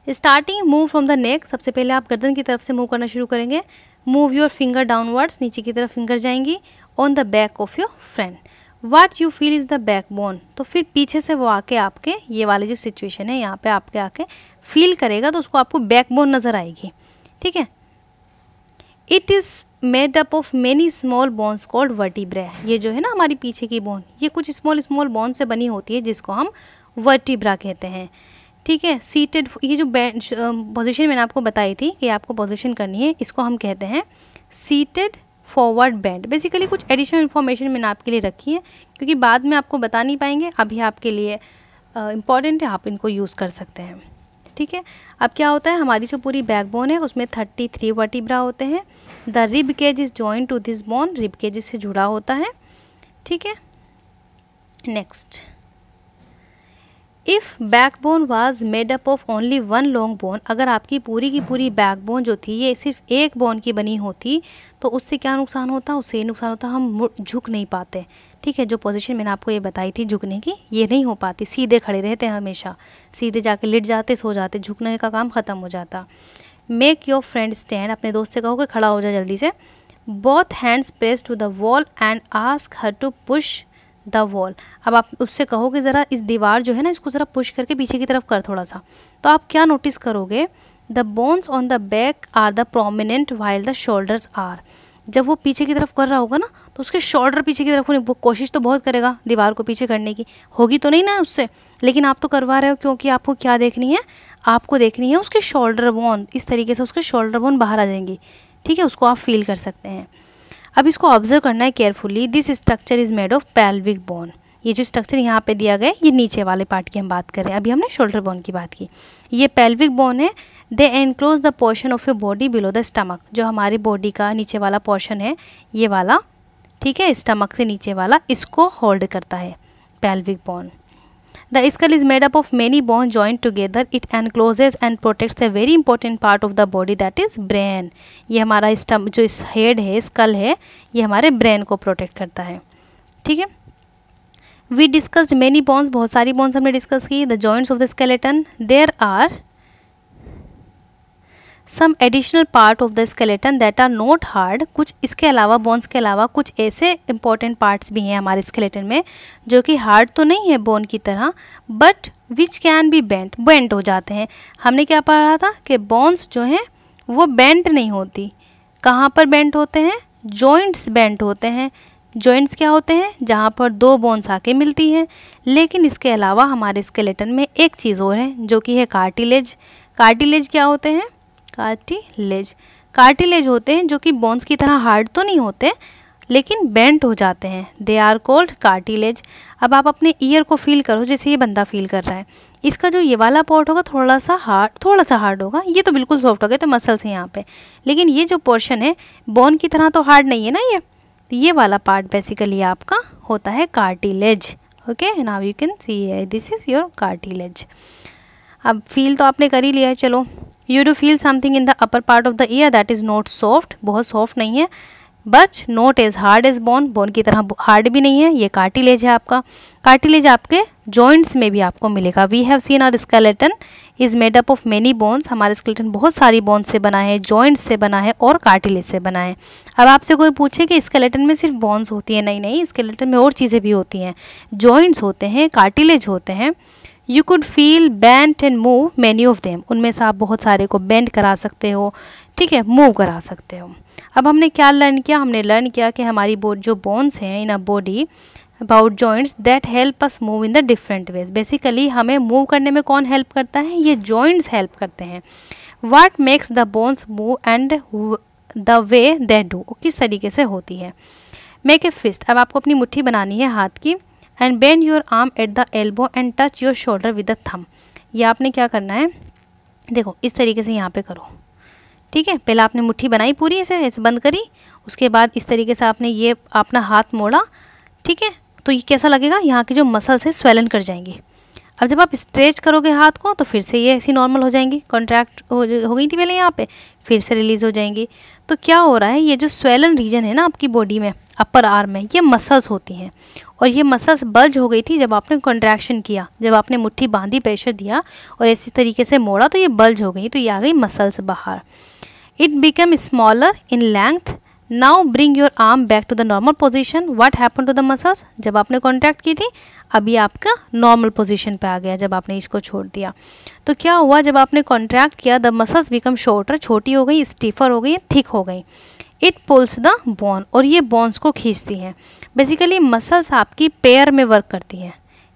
starting move from the neck, सबसे पहले आप गर्दन की तरफ से मूव करना शुरू करेंगे। मूव योर फिंगर डाउनवर्ड्स, नीचे की तरफ फिंगर जाएंगी। On the back of your friend, what you feel is the backbone, तो फिर पीछे से वो आके आपके ये वाली जो सिचुएशन है यहाँ पे आपके आके फील करेगा, तो उसको आपको बैकबोन नज़र आएगी। ठीक है। It is made up of many small bones called vertebra. ये जो है ना हमारी पीछे की बोन, ये कुछ स्मॉल बोन से बनी होती है, जिसको हम वर्टिब्रा कहते हैं। ठीक है। सीटेड, ये जो पोजीशन मैंने आपको बताई थी कि आपको पोजीशन करनी है, इसको हम कहते हैं सीटेड फॉरवर्ड बेंड। बेसिकली कुछ एडिशनल इन्फॉर्मेशन मैंने आपके लिए रखी है, क्योंकि बाद में आपको बता नहीं पाएंगे, अभी आपके लिए इम्पॉर्टेंट है, आप इनको यूज़ कर सकते हैं। ठीक है। अब क्या होता है, हमारी जो पूरी बैकबोन है उसमें 33 वर्टिब्रा होते हैं। The rib cage is joint to this bone, rib cage से जुड़ा होता है। ठीक है। Next, if backbone was made up of only one long bone, अगर आपकी पूरी की पूरी बैकबोन जो थी ये सिर्फ एक बोन की बनी होती, तो उससे क्या नुकसान होता, उससे ये नुकसान होता, हम झुक नहीं पाते। ठीक है। जो पोजीशन मैंने आपको ये बताई थी झुकने की, ये नहीं हो पाती, सीधे खड़े रहते हैं हमेशा, सीधे जाके लेट जाते, सो जाते, झुकने का काम ख़त्म हो जाता। मेक योर फ्रेंड स्टैंड, अपने दोस्त से कहो कि खड़ा हो जाए जल्दी से। Both hands press to the wall and ask her to push the wall. अब आप उससे कहोगे ज़रा इस दीवार जो है ना, इसको ज़रा पुश करके पीछे की तरफ कर थोड़ा सा, तो आप क्या नोटिस करोगे, the bones on the back are the prominent while the shoulders are. जब वो पीछे की तरफ कर रहा होगा ना, तो उसके शोल्डर पीछे की तरफ होने, वो कोशिश तो बहुत करेगा दीवार को पीछे करने की, होगी तो नहीं ना उससे, लेकिन आप तो करवा रहे हो, क्योंकि आपको क्या देखनी है, आपको देखनी है उसके शोल्डर बोन, इस तरीके से उसके शोल्डर बोन बाहर आ जाएंगी। ठीक है। उसको आप फील कर सकते हैं। अब इसको ऑब्जर्व करना है carefully. This structure is made of pelvic bone. ये जो स्ट्रक्चर यहाँ पे दिया गया है, ये नीचे वाले पार्ट की हम बात कर रहे हैं, अभी हमने शोल्डर बोन की बात की। ये पेल्विक बोन है। They enclose the portion of your body below the stomach, जो हमारी बॉडी का नीचे वाला पोर्शन है, ये वाला, ठीक है, स्टमक से नीचे वाला, इसको होल्ड करता है pelvic bone. The skull is made up of many bones joined together. It encloses and protects a very important part of the body, that is brain. ये हमारा जो हेड है, स्कल है, ये हमारे ब्रेन को प्रोटेक्ट करता है। ठीक है। We discussed many bones, बहुत सारी bones हमने डिस्कस की। The joints of the skeleton, there are some additional part of the skeleton that are not hard. कुछ इसके अलावा, बोन्स के अलावा, कुछ ऐसे इंपॉर्टेंट पार्ट्स भी हैं हमारे स्केलेटन में जो कि हार्ड तो नहीं है बोन की तरह, but which can be bent हो जाते हैं। हमने क्या पढ़ा था कि बोन्स जो हैं वो बेंट नहीं होती। कहाँ पर बेंट होते हैं, जॉइंट्स बेंट होते हैं। जॉइंट्स क्या होते हैं, जहाँ पर दो बोन्स आके मिलती हैं। लेकिन इसके अलावा हमारे स्केलेटन में एक चीज़ और है, जो कि है कार्टिलेज। कार्टिलेज क्या होते हैं, कार्टिलेज होते हैं जो कि बोन्स की तरह हार्ड तो नहीं होते, लेकिन बेंट हो जाते हैं। They are called cartilage. अब आप अपने ईयर को फील करो, जैसे ये बंदा फील कर रहा है, इसका जो ये वाला पार्ट होगा थोड़ा सा हार्ड होगा, ये तो बिल्कुल सॉफ्ट हो गया, तो मसल्स हैं यहाँ पे, लेकिन ये जो पोर्शन है बोन की तरह तो हार्ड नहीं है ना ये, तो ये वाला पार्ट बेसिकली आपका होता है cartilage. Okay, now you can see this is your cartilage. अब फील तो आपने कर ही लिया है, चलो। You do feel something in the upper part of the ear that is not soft, बहुत सॉफ्ट नहीं है, but not as hard as bone, bone की तरह हार्ड भी नहीं है। ये कार्टिलेज है आपका। कार्टिलेज आपके जॉइंट्स में भी आपको मिलेगा। We have seen our skeleton is made up of many bones। हमारे स्केलेटन बहुत सारी बोन्स से बना है, जॉइंट्स से बना है और कार्टिलेज से बना है। अब आपसे कोई पूछे कि स्केलेटन में सिर्फ बोन्स होती हैं, नहीं, स्केलेटन में और चीज़ें भी होती हैं, जॉइंट्स होते हैं, कार्टिलेज होते हैं। You could feel bent and move many of them, उनमें से आप बहुत सारे को बेंड करा सकते हो, ठीक है, मूव करा सकते हो। अब हमने क्या लर्न किया, हमने लर्न किया कि हमारी जो बोन्स हैं in a body, about joints that help us move in the different ways. Basically हमें मूव करने में कौन हेल्प करता है, ये जॉइंट्स हेल्प करते हैं। What makes the bones move and the way they do, किस तरीके से होती है। मेक ए फिस्ट, अब आपको अपनी मुट्ठी बनानी है हाथ की, and bend your arm at the elbow and touch your shoulder with the thumb. ये आपने क्या करना है, देखो इस तरीके से यहाँ पे करो, ठीक है। पहले आपने मुट्ठी बनाई पूरी ऐसे बंद करी, उसके बाद इस तरीके से आपने ये अपना हाथ मोड़ा, ठीक है। तो ये कैसा लगेगा, यहाँ की जो मसल्स है स्वेलन कर जाएंगी। अब जब आप स्ट्रेच करोगे हाथ को तो फिर से ये ऐसी नॉर्मल हो जाएंगी, कॉन्ट्रैक्ट हो गई थी पहले यहाँ पे, फिर से रिलीज़ हो जाएंगी। तो क्या हो रहा है, ये जो स्वेलन रीजन है ना आपकी बॉडी में, अपर आर्म में, ये मसल्स होती हैं, और ये मसल्स बल्ज हो गई थी जब आपने कॉन्ट्रैक्शन किया, जब आपने मुट्ठी बांधी, प्रेशर दिया और इसी तरीके से मोड़ा तो ये बल्ज हो गई, तो ये आ गई मसल्स बाहर। It become smaller in length. Now bring your arm back to the normal position. What happen to the muscles, जब आपने कॉन्ट्रैक्ट की थी अब ये आपका नॉर्मल पोजीशन पे आ गया जब आपने इसको छोड़ दिया। तो क्या हुआ, जब आपने कॉन्ट्रैक्ट किया द मसल्स बिकम शॉर्टर, छोटी हो गई, स्टीफर हो गई, थिक हो गई। इट पुल्स द बोन, और ये बोन्स को खींचती हैं। बेसिकली मसल्स आपकी पेयर में वर्क करती हैं।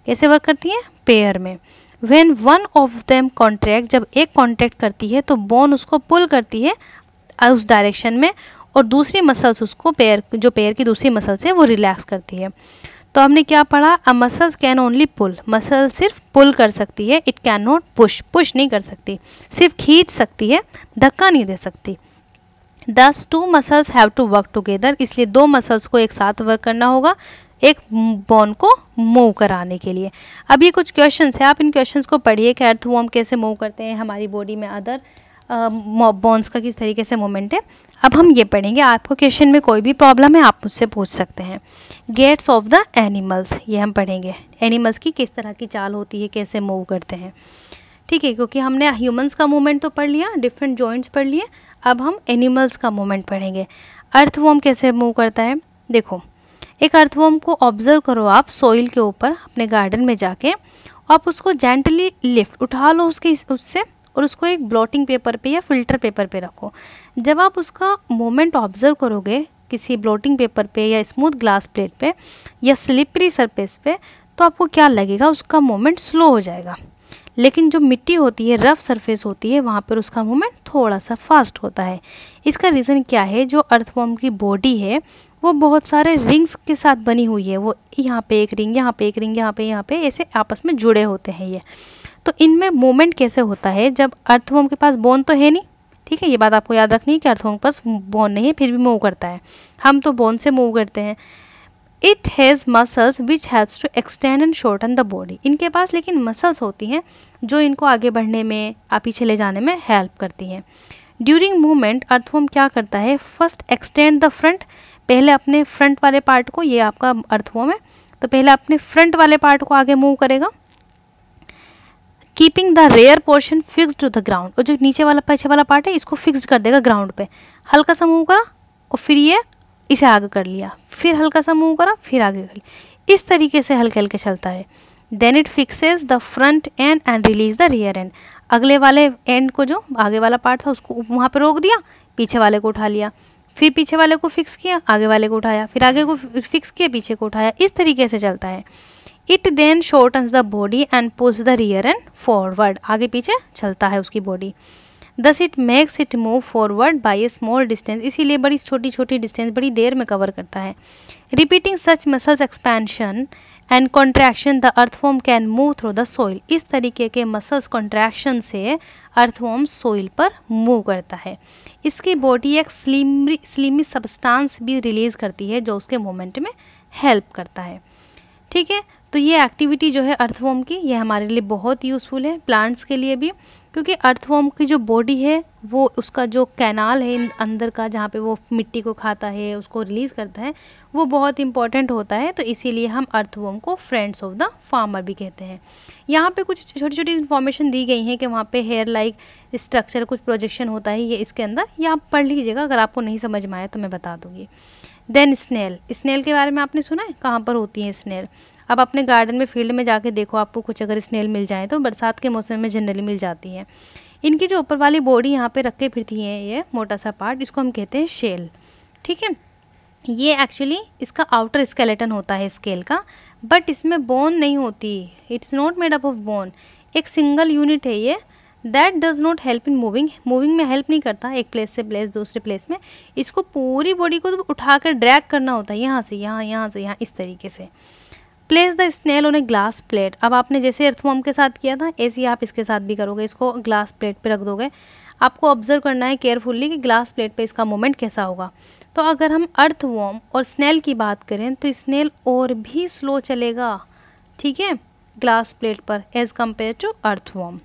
कैसे वर्क करती हैं, पेयर में। When one of them contract, जब एक कॉन्ट्रैक्ट करती है तो बोन उसको पुल करती है उस डायरेक्शन में, और दूसरी मसल्स उसको जो पेयर की दूसरी मसल्स है वो रिलैक्स करती है। तो हमने क्या पढ़ा, a muscles can only pull, muscle सिर्फ पुल कर सकती है, it can not push, push नहीं कर सकती, सिर्फ खींच सकती है, धक्का नहीं दे सकती। Thus two muscles have to work together, इसलिए दो मसल्स को एक साथ वर्क करना होगा एक बोन को मूव कराने के लिए। अब ये कुछ क्वेश्चंस है, आप इन क्वेश्चंस को पढ़िए कि अर्थवॉर्म कैसे मूव करते हैं हमारी बॉडी में, अदर बोन्स का किस तरीके से मूवमेंट है। अब हम ये पढ़ेंगे, आपको क्वेश्चन में कोई भी प्रॉब्लम है आप मुझसे पूछ सकते हैं। गेट्स ऑफ द एनिमल्स, ये हम पढ़ेंगे, एनिमल्स की किस तरह की चाल होती है, कैसे मूव करते हैं, ठीक है। क्योंकि हमने ह्यूमंस का मूवमेंट तो पढ़ लिया, डिफरेंट जॉइंट्स पढ़ लिए, अब हम एनिमल्स का मूवमेंट पढ़ेंगे। अर्थवॉर्म कैसे मूव करता है, देखो एक अर्थवॉर्म को ऑब्जर्व करो आप सॉइल के ऊपर अपने गार्डन में जाके, आप उसको जेंटली लिफ्ट उठा लो उससे और उसको एक ब्लॉटिंग पेपर पे या फिल्टर पेपर पे रखो। जब आप उसका मूवमेंट ऑब्जर्व करोगे किसी ब्लॉटिंग पेपर पे या स्मूथ ग्लास प्लेट पे या स्लिपरी सरफेस पे, तो आपको क्या लगेगा, उसका मूवमेंट स्लो हो जाएगा। लेकिन जो मिट्टी होती है, रफ सरफेस होती है, वहाँ पर उसका मूवमेंट थोड़ा सा फास्ट होता है। इसका रीज़न क्या है, जो अर्थवॉर्म की बॉडी है वो बहुत सारे रिंग्स के साथ बनी हुई है, वो यहाँ पे एक रिंग, यहाँ पे एक रिंग, यहाँ पे ऐसे आपस में जुड़े होते हैं ये। तो इनमें मूवमेंट कैसे होता है, जब अर्थवॉर्म के पास बोन तो है नहीं, ठीक है, ये बात आपको याद रखनी है कि अर्थवॉर्म के पास बोन नहीं है फिर भी मूव करता है, हम तो बोन से मूव करते हैं। It has muscles which helps to extend and shorten the body, इनके पास लेकिन मसल्स होती हैं जो इनको आगे बढ़ने में, पीछे ले जाने में हेल्प करती हैं। ड्यूरिंग मूवमेंट अर्थवॉर्म क्या करता है, फर्स्ट एक्सटेंड द फ्रंट, पहले अपने फ्रंट वाले पार्ट को, ये आपका अर्थवॉर्म है तो पहले अपने फ्रंट वाले पार्ट को आगे मूव करेगा, keeping the rear portion fix to the ground, और जो नीचे वाला पीछे वाला पार्ट है इसको फिक्स कर देगा ग्राउंड पे, हल्का सा मूव करा और फिर ये इसे आगे कर लिया, फिर हल्का सा मूव करा फिर आगे कर लिया, इस तरीके से हल्के हल्के चलता है। Then it fixes the front end and release the rear end, अगले वाले एंड को, जो आगे वाला पार्ट था उसको वहाँ पे रोक दिया, पीछे वाले को उठा लिया, फिर पीछे वाले को फिक्स किया, आगे वाले को उठाया, फिर आगे को फिक्स किया, पीछे को उठाया, इस तरीके से चलता है। It then shortens the body and pulls the rear end forward, आगे पीछे चलता है उसकी body. Thus it makes it move forward by a small distance, इसीलिए बड़ी छोटी छोटी डिस्टेंस बड़ी देर में कवर करता है। Repeating such muscles expansion and contraction the earthworm can move through the soil, इस तरीके के मसल्स कॉन्ट्रैक्शन से अर्थवॉर्म सोइल पर मूव करता है। इसकी बॉडी एक स्लिमी सब्सटेंस भी रिलीज करती है जो उसके मूवमेंट में हेल्प करता है, ठीक है। तो ये एक्टिविटी जो है अर्थवॉर्म की, ये हमारे लिए बहुत यूज़फुल है, प्लांट्स के लिए भी, क्योंकि अर्थवॉर्म की जो बॉडी है वो उसका जो कैनाल है अंदर का, जहाँ पे वो मिट्टी को खाता है उसको रिलीज़ करता है, वो बहुत इंपॉर्टेंट होता है। तो इसीलिए हम अर्थवॉर्म को फ्रेंड्स ऑफ द फार्मर भी कहते हैं। यहाँ पे कुछ छोटी छोटी इन्फॉर्मेशन दी गई हैं कि वहाँ पे हेयर लाइक स्ट्रक्चर कुछ प्रोजेक्शन होता है, ये इसके अंदर, ये आप पढ़ लीजिएगा, अगर आपको नहीं समझ में आया तो मैं बता दूँगी। देन स्नेल, स्नेल के बारे में आपने सुना है, कहाँ पर होती है स्नेल। अब अपने गार्डन में फील्ड में जाके देखो, आपको कुछ अगर स्नेल मिल जाए तो बरसात के मौसम में जनरली मिल जाती है। इनकी जो ऊपर वाली बॉडी यहाँ पे रख के फिरती है, ये मोटा सा पार्ट, इसको हम कहते हैं शेल, ठीक है। ये एक्चुअली इसका आउटर स्केलेटन होता है स्केल का, बट इसमें बोन नहीं होती, it's not made up of bone, एक सिंगल यूनिट है ये that does not help in moving, moving में हेल्प नहीं करता एक प्लेस से प्लेस दूसरे प्लेस में, इसको पूरी बॉडी को उठाकर ड्रैग करना होता है, यहाँ से यहाँ, यहाँ से यहाँ, इस तरीके से। Place the snail on a glass plate, अब आपने जैसे अर्थवॉर्म के साथ किया था ऐसे ही आप इसके साथ भी करोगे, इसको ग्लास प्लेट पे रख दोगे। आपको ऑब्जर्व करना है केयरफुली कि ग्लास प्लेट पे इसका मूवमेंट कैसा होगा। तो अगर हम अर्थवॉर्म और स्नेल की बात करें तो स्नेल और भी स्लो चलेगा, ठीक है, ग्लास प्लेट पर एज कम्पेयर टू अर्थवॉर्म,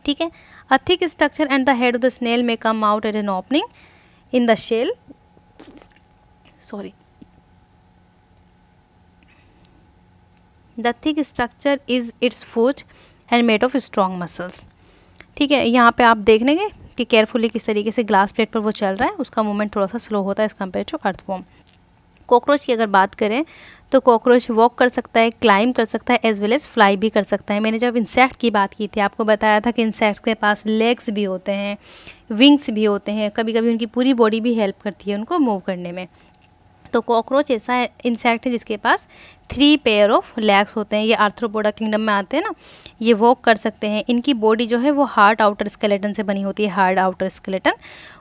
ठीक है। A thick structure and the head of the snail में come out at an opening in the shell, sorry, the thick structure is its foot and made of strong muscles, ठीक है। यहाँ पे आप देख लेंगे कि केयरफुली किस तरीके से ग्लास प्लेट पर वो चल रहा है, उसका मूवमेंट थोड़ा सा स्लो होता है as compare to earthworm. Cockroach की अगर बात करें तो कॉकरोच वॉक कर सकता है, क्लाइम कर सकता है, एज वेल एज फ्लाई भी कर सकता है। मैंने जब इंसेक्ट की बात की थी आपको बताया था कि इंसेक्ट्स के पास लेग्स भी होते हैं, विंग्स भी होते हैं, कभी कभी उनकी पूरी बॉडी भी हेल्प करती है उनको मूव करने में। तो कॉकरोच ऐसा इंसेक्ट है जिसके पास 3 पेयर ऑफ लेग्स होते हैं, ये आर्थ्रोपोडा किंगडम में आते हैं ना, ये वॉक कर सकते हैं। इनकी बॉडी जो है वो हार्ड आउटर स्केलेटन से बनी होती है, हार्ड आउटर स्केलेटन,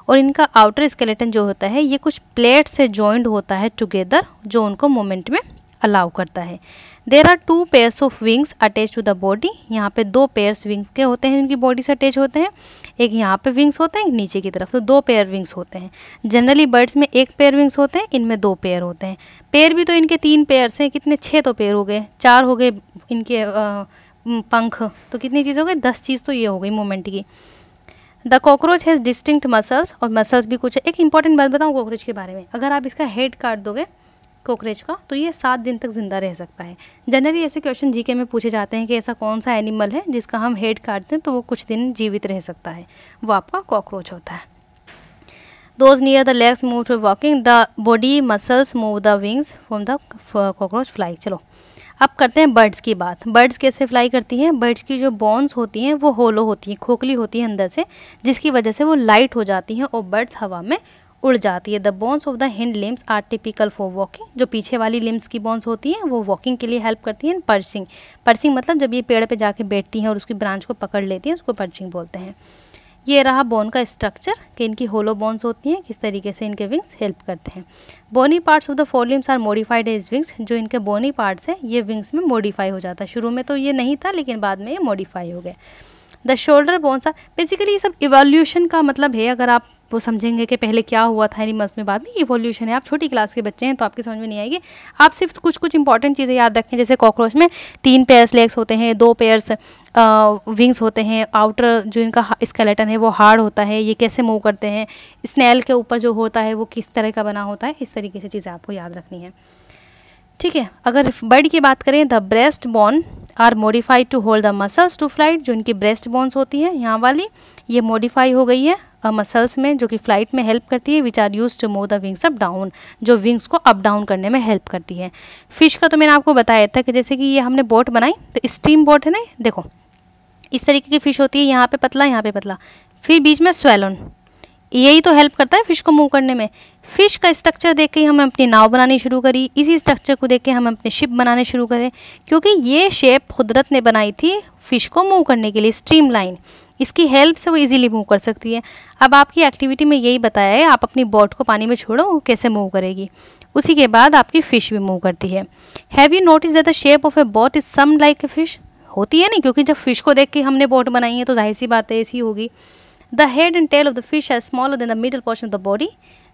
और इनका आउटर स्केलेटन जो होता है ये कुछ प्लेट से जॉइंट होता है टुगेदर, जो उनको मूवमेंट में अलाउ करता है। There are 2 pairs of wings attach to the body, यहाँ पे 2 पेयर्स विंग्स के होते हैं, इनकी बॉडी से अटैच होते हैं, एक यहाँ पे विंग्स होते हैं, नीचे की तरफ, तो 2 पेयर विंग्स होते हैं। जनरली बर्ड्स में 1 पेयर विंग्स होते हैं, इनमें 2 पेयर होते हैं। पेयर भी तो इनके 3 पेयर्स हैं, कितने 6 तो पेयर हो गए, 4 हो गए इनके पंख, तो कितनी चीज़ हो गई, 10 चीज़ तो ये हो गई मूवमेंट की। The cockroach has distinct muscles, और मसल्स भी कुछ है। एक इंपॉर्टेंट बात बताऊँ कॉकरोच के बारे में, अगर आप इसका हेड काट दोगे कॉकरोच का तो ये 7 दिन तक जिंदा रह सकता है। जनरली ऐसे क्वेश्चन जीके में पूछे जाते हैं कि ऐसा कौन सा एनिमल है जिसका हम हेड काटते हैं तो वो कुछ दिन जीवित रह सकता है, वो आपका कॉकरोच होता है। Those near the legs move to walking, the body muscles move the wings from the cockroach fly. चलो अब करते हैं बर्ड्स की बात। बर्ड्स कैसे फ्लाई करती हैं? बर्ड्स की जो बोन्स होती हैं वो होलो होती हैं, खोखली होती है अंदर से, जिसकी वजह से वो लाइट हो जाती हैं और बर्ड्स हवा में उड़ जाती है। The bones of the hind limbs are typical for walking, जो पीछे वाली लिम्स की बोन्स होती हैं वो वॉकिंग के लिए हेल्प करती हैं। पर्चिंग, पर्चिंग मतलब जब ये पेड़ पे जाके बैठती हैं और उसकी ब्रांच को पकड़ लेती हैं, उसको पर्चिंग बोलते हैं। ये रहा बोन का स्ट्रक्चर कि इनकी होलो बोन्स होती हैं, किस तरीके से इनके विंग्स हेल्प करते हैं। Bony parts of the four limbs are modified as wings, जो इनके बोनी पार्ट्स हैं ये विंग्स में मॉडिफाई हो जाता है। शुरू में तो ये नहीं था लेकिन बाद में ये मॉडिफाई हो गए। The shoulder bones are, basically ये सब इवोल्यूशन का मतलब है। अगर आप वो समझेंगे कि पहले क्या हुआ था एनिमल्स में, बाद में इवोल्यूशन है। आप छोटी क्लास के बच्चे हैं तो आपकी समझ में नहीं आएगी। आप सिर्फ कुछ कुछ इंपॉर्टेंट चीज़ें याद रखें, जैसे कॉकरोच में 3 पेयर्स लेग्स होते हैं, 2 पेयर्स विंग्स होते हैं, आउटर जो इनका स्केलेटन है वो हार्ड होता है, ये कैसे मूव करते हैं, स्नेल के ऊपर जो होता है वो किस तरह का बना होता है, इस तरीके से चीज़ें आपको याद रखनी है। ठीक है, अगर बर्ड की बात करें, the breast bone are modified to hold the muscles to flight, जो इनकी ब्रेस्ट बोन्स होती हैं यहाँ वाली, ये मॉडिफाई हो गई है मसल्स में, जो कि फ्लाइट में हेल्प करती है। Which are use to move the wings up down, जो विंग्स को अप डाउन करने में हेल्प करती है। फिश का तो मैंने आपको बताया था कि जैसे कि ये हमने बोट बनाई तो स्ट्रीम बोट है ना, देखो इस तरीके की फ़िश होती है, यहाँ पे पतला यहाँ पे पतला, फिर बीच में स्वेलन, यही तो हेल्प करता है फिश को मूव करने में। फिश का स्ट्रक्चर देख के हम अपनी नाव बनानी शुरू करी, इसी स्ट्रक्चर को देख के हम अपने शिप बनाने शुरू करें, क्योंकि ये शेप कुदरत ने बनाई थी फिश को मूव करने के लिए, स्ट्रीम लाइन, इसकी हेल्प से वो इजीली मूव कर सकती है। अब आपकी एक्टिविटी में यही बताया है, आप अपनी बोट को पानी में छोड़ो वो कैसे मूव करेगी, उसी के बाद आपकी फ़िश भी मूव करती है। Have you notice that the shape of a boat is some like a fish, होती है नहीं, क्योंकि जब फिश को देख के हमने बोट बनाई है तो जाहिर सी बात है ऐसी होगी। The head and tail of the fish है smaller than the middle portion of the body,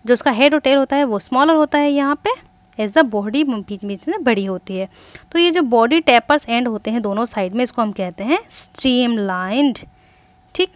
जो उसका हेड और टेल होता है वो स्मॉलर होता है यहाँ पे, एज द बॉडी बीच बीच में बड़ी होती है। तो ये जो बॉडी टेपर्स एंड होते हैं दोनों साइड में, इसको हम कहते हैं स्ट्रीम लाइंड। ठीक,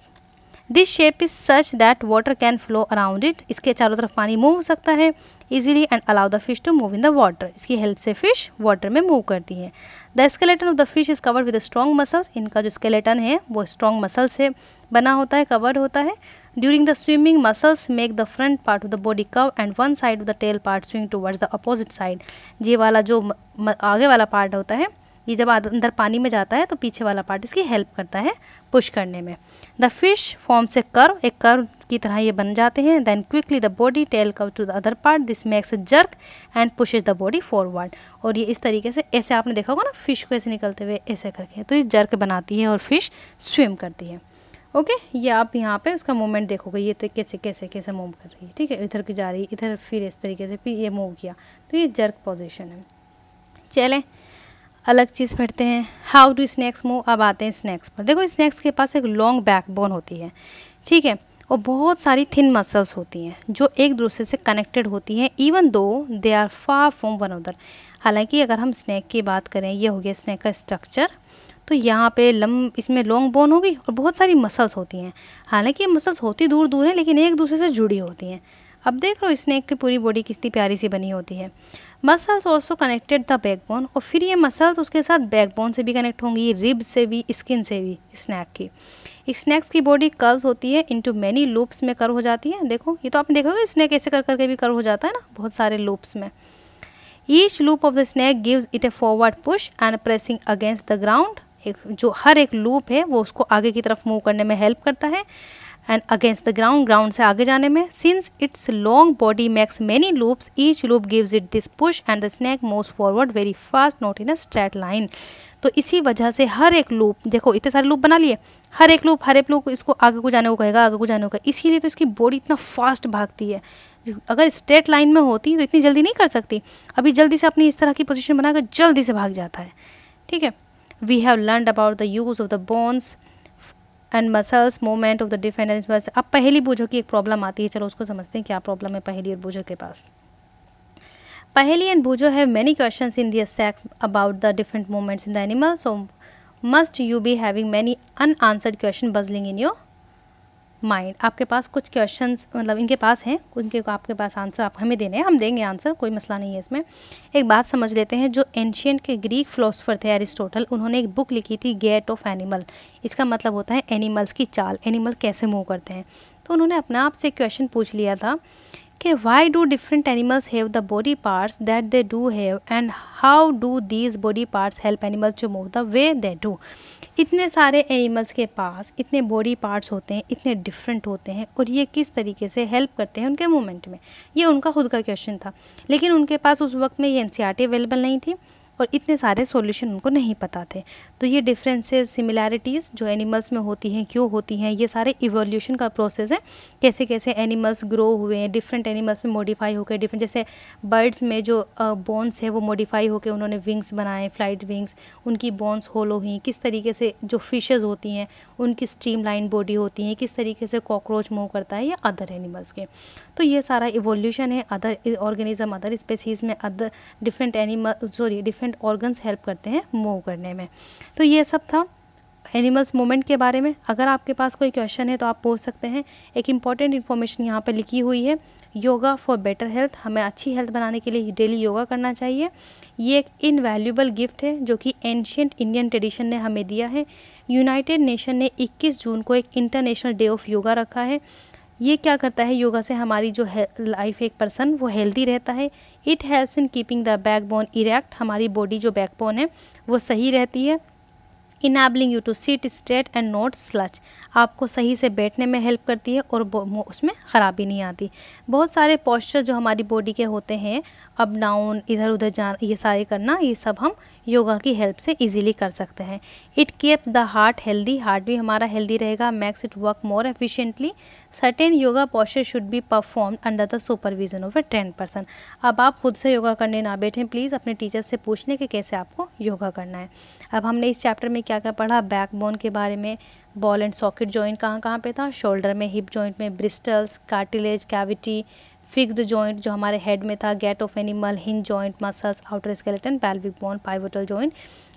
this shape is such that water can flow around it, इसके चारों तरफ पानी मूव हो सकता है easily and allow the fish to move in the water, इसकी हेल्प से फिश वाटर में मूव करती है। The skeleton of the fish is covered with strong muscles, इनका जो स्केलेटन है वो स्ट्रॉन्ग मसल से बना होता है, कवर्ड होता है। During the swimming muscles make the front part of the body curve and one side of the tail part swing towards the opposite side, ये वाला जो आगे वाला पार्ट होता है ये जब अंदर पानी में जाता है तो पीछे वाला पार्ट इसकी हेल्प करता है पुश करने में। The fish forms a curve, एक कर्व की तरह ये बन जाते हैं। Then quickly the body tail curve to the other part, this makes a jerk and pushes the body forward, और ये इस तरीके से, ऐसे आपने देखा होगा ना फिश को ऐसे निकलते हुए ऐसे करके, तो ये जर्क बनाती है और फिश स्विम करती है। ओके, ये आप यहाँ पे उसका मूवमेंट देखोगे, ये तो कैसे कैसे कैसे मूव कर रही है, ठीक है, इधर की जा रही है, इधर फिर इस तरीके से, फिर ये मूव किया, तो ये जर्क पोजीशन है। चलें अलग चीज़ पढ़ते हैं, हाउ डू स्नैक्स मूव। अब आते हैं स्नैक्स पर। देखो स्नैक्स के पास एक लॉन्ग बैकबोन होती है, ठीक है, और बहुत सारी थिन मसल्स होती हैं जो एक दूसरे से कनेक्टेड होती हैं, even though they are far from one other. हालांकि अगर हम स्नैक की बात करें, ये हो गया स्नैक का स्ट्रक्चर, तो यहाँ पे इसमें लॉन्ग बोन होगी और बहुत सारी मसल्स होती हैं। हालांकि ये मसल्स होती दूर दूर हैं लेकिन एक दूसरे से जुड़ी होती हैं। अब देख लो स्नैक की पूरी बॉडी कितनी प्यारी सी बनी होती है। Muscles also connected the backbone, और फिर ये मसल्स उसके साथ बैकबोन से भी कनेक्ट होंगी, रिब्स से भी, स्किन से भी। स्नैक की स्नैक्स की बॉडी कर्व्स होती है, इनटू मैनी लूप्स में कर्व हो जाती है। देखो ये तो आपने देखोगे स्नैक ऐसे कर करके भी कर्व हो जाता है ना, बहुत सारे लूप्स में। Each loop of the snake gives it A forward push and pressing against the ground. जो हर एक लूप है वो उसको आगे की तरफ मूव करने में हेल्प करता है, and against the ground, ground से आगे जाने में। Since it's long body makes many loops, each loop gives it this push and the snake moves forward very fast, not in a straight line. तो इसी वजह से हर एक लूप, देखो इतने सारे लूप बना लिए, हर एक लूप इसको आगे को जाने को कहेगा, आगे को जाने को, इसीलिए तो इसकी बॉडी इतना फास्ट भागती है। अगर स्ट्रेट लाइन में होती तो इतनी जल्दी नहीं कर सकती। अभी जल्दी से अपनी इस तरह की पोजीशन बनाकर जल्दी से भाग जाता है, ठीक है। We have learned about the use of the bones and muscles, movement of the different animals. अब पहेली बूझो की एक प्रॉब्लम आती है, चलो उसको समझते हैं क्या प्रॉब्लम है पहेली और बूझो के पास। Paheli and Boojho have many questions in their sex about the different movements in the animal, so must you be having many unanswered question buzzing in your mind. आपके पास कुछ क्वेश्चंस, मतलब इनके पास हैं, उनके आपके पास आंसर आप हमें देने हैं, हम देंगे आंसर, कोई मसला नहीं है इसमें। एक बात समझ लेते हैं, जो एंशियंट के ग्रीक फिलोसोफर थे एरिस्टोटल, उन्होंने एक बुक लिखी थी गेट ऑफ एनिमल। इसका मतलब होता है एनिमल्स की चाल, एनिमल कैसे मूव करते हैं। तो उन्होंने अपने आप से क्वेश्चन पूछ लिया था कि why do different animals have the body parts that they do have, and how do these body parts help animal to move the way they do. इतने सारे एनिमल्स के पास इतने बॉडी पार्ट्स होते हैं, इतने डिफरेंट होते हैं, और ये किस तरीके से हेल्प करते हैं उनके मूवमेंट में। ये उनका खुद का क्वेश्चन था, लेकिन उनके पास उस वक्त में ये एनसीईआरटी अवेलेबल नहीं थी और इतने सारे सॉल्यूशन उनको नहीं पता थे। तो ये डिफरेंसेस, सिमिलैरिटीज़ जो एनिमल्स में होती हैं, क्यों होती हैं, ये सारे इवोल्यूशन का प्रोसेस है। कैसे कैसे एनिमल्स ग्रो हुए हैं, डिफरेंट एनिमल्स में मॉडिफाई होकर, डिफरेंट जैसे बर्ड्स में जो बोन्स है वो मॉडिफाई होकर उन्होंने विंग्स बनाए, फ्लाइट विंग्स, उनकी बोन्स होलो हुई। किस तरीके से जो फिशेज़ होती हैं उनकी स्ट्रीमलाइन बॉडी होती हैं, किस तरीके से कॉकरोच मूव करता है या अदर एनिमल्स के। तो ये सारा इवोल्यूशन है, अदर ऑर्गेनिज्म, अदर स्पेसीज़ में other different different organs help करते हैं मूव करने में। तो ये सब था एनिमल्स मूवमेंट के बारे में। अगर आपके पास कोई क्वेश्चन है तो आप पूछ सकते हैं। एक इम्पॉर्टेंट इन्फॉर्मेशन यहाँ पे लिखी हुई है, योगा फॉर बेटर हेल्थ। हमें अच्छी हेल्थ बनाने के लिए डेली योगा करना चाहिए। ये एक इनवैल्यूएबल गिफ्ट है जो कि एंशियंट इंडियन ट्रेडिशन ने हमें दिया है। यूनाइटेड नेशन ने 21 जून को एक इंटरनेशनल डे ऑफ योगा रखा है। ये क्या करता है, योगा से हमारी जो लाइफ एक पर्सन वो हेल्दी रहता है। It helps in keeping the backbone erect, हमारी बॉडी जो बैकबोन है वो सही रहती है। Enabling you to sit straight and not slouch, आपको सही से बैठने में हेल्प करती है और उसमें ख़राबी नहीं आती। बहुत सारे पोस्चर जो हमारी बॉडी के होते हैं, अप डाउन, इधर उधर जाना, ये सारे करना, ये सब हम योगा की हेल्प से इजीली कर सकते हैं। It keeps the heart healthy, heart भी हमारा हेल्दी रहेगा। Makes it work more efficiently. Certain yoga posture should be performed under the supervision of a trained person. अब आप खुद से योगा करने ना बैठें, प्लीज़ अपने टीचर से पूछ लें कि कैसे आपको योगा करना है। अब हमने इस चैप्टर में क्या क्या पढ़ा, बैकबोन के बारे में, बॉल एंड सॉकेट जॉइंट कहाँ कहाँ पे था, शोल्डर में, हिप जॉइंट में, bristles, cartilage, cavity, fixed joint जो हमारे हेड में था, gait of animal, hinge joint, muscles, outer skeleton, pelvic bone, pivotal joint,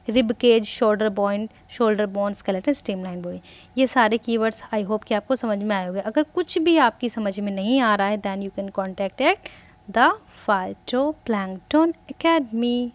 rib cage, shoulder bone, skeleton, streamline body. ये सारे कीवर्ड्स आई होप कि आपको समझ में आए होंगे। अगर कुछ भी आपकी समझ में नहीं आ रहा है, then you can contact at the phytoplankton academy.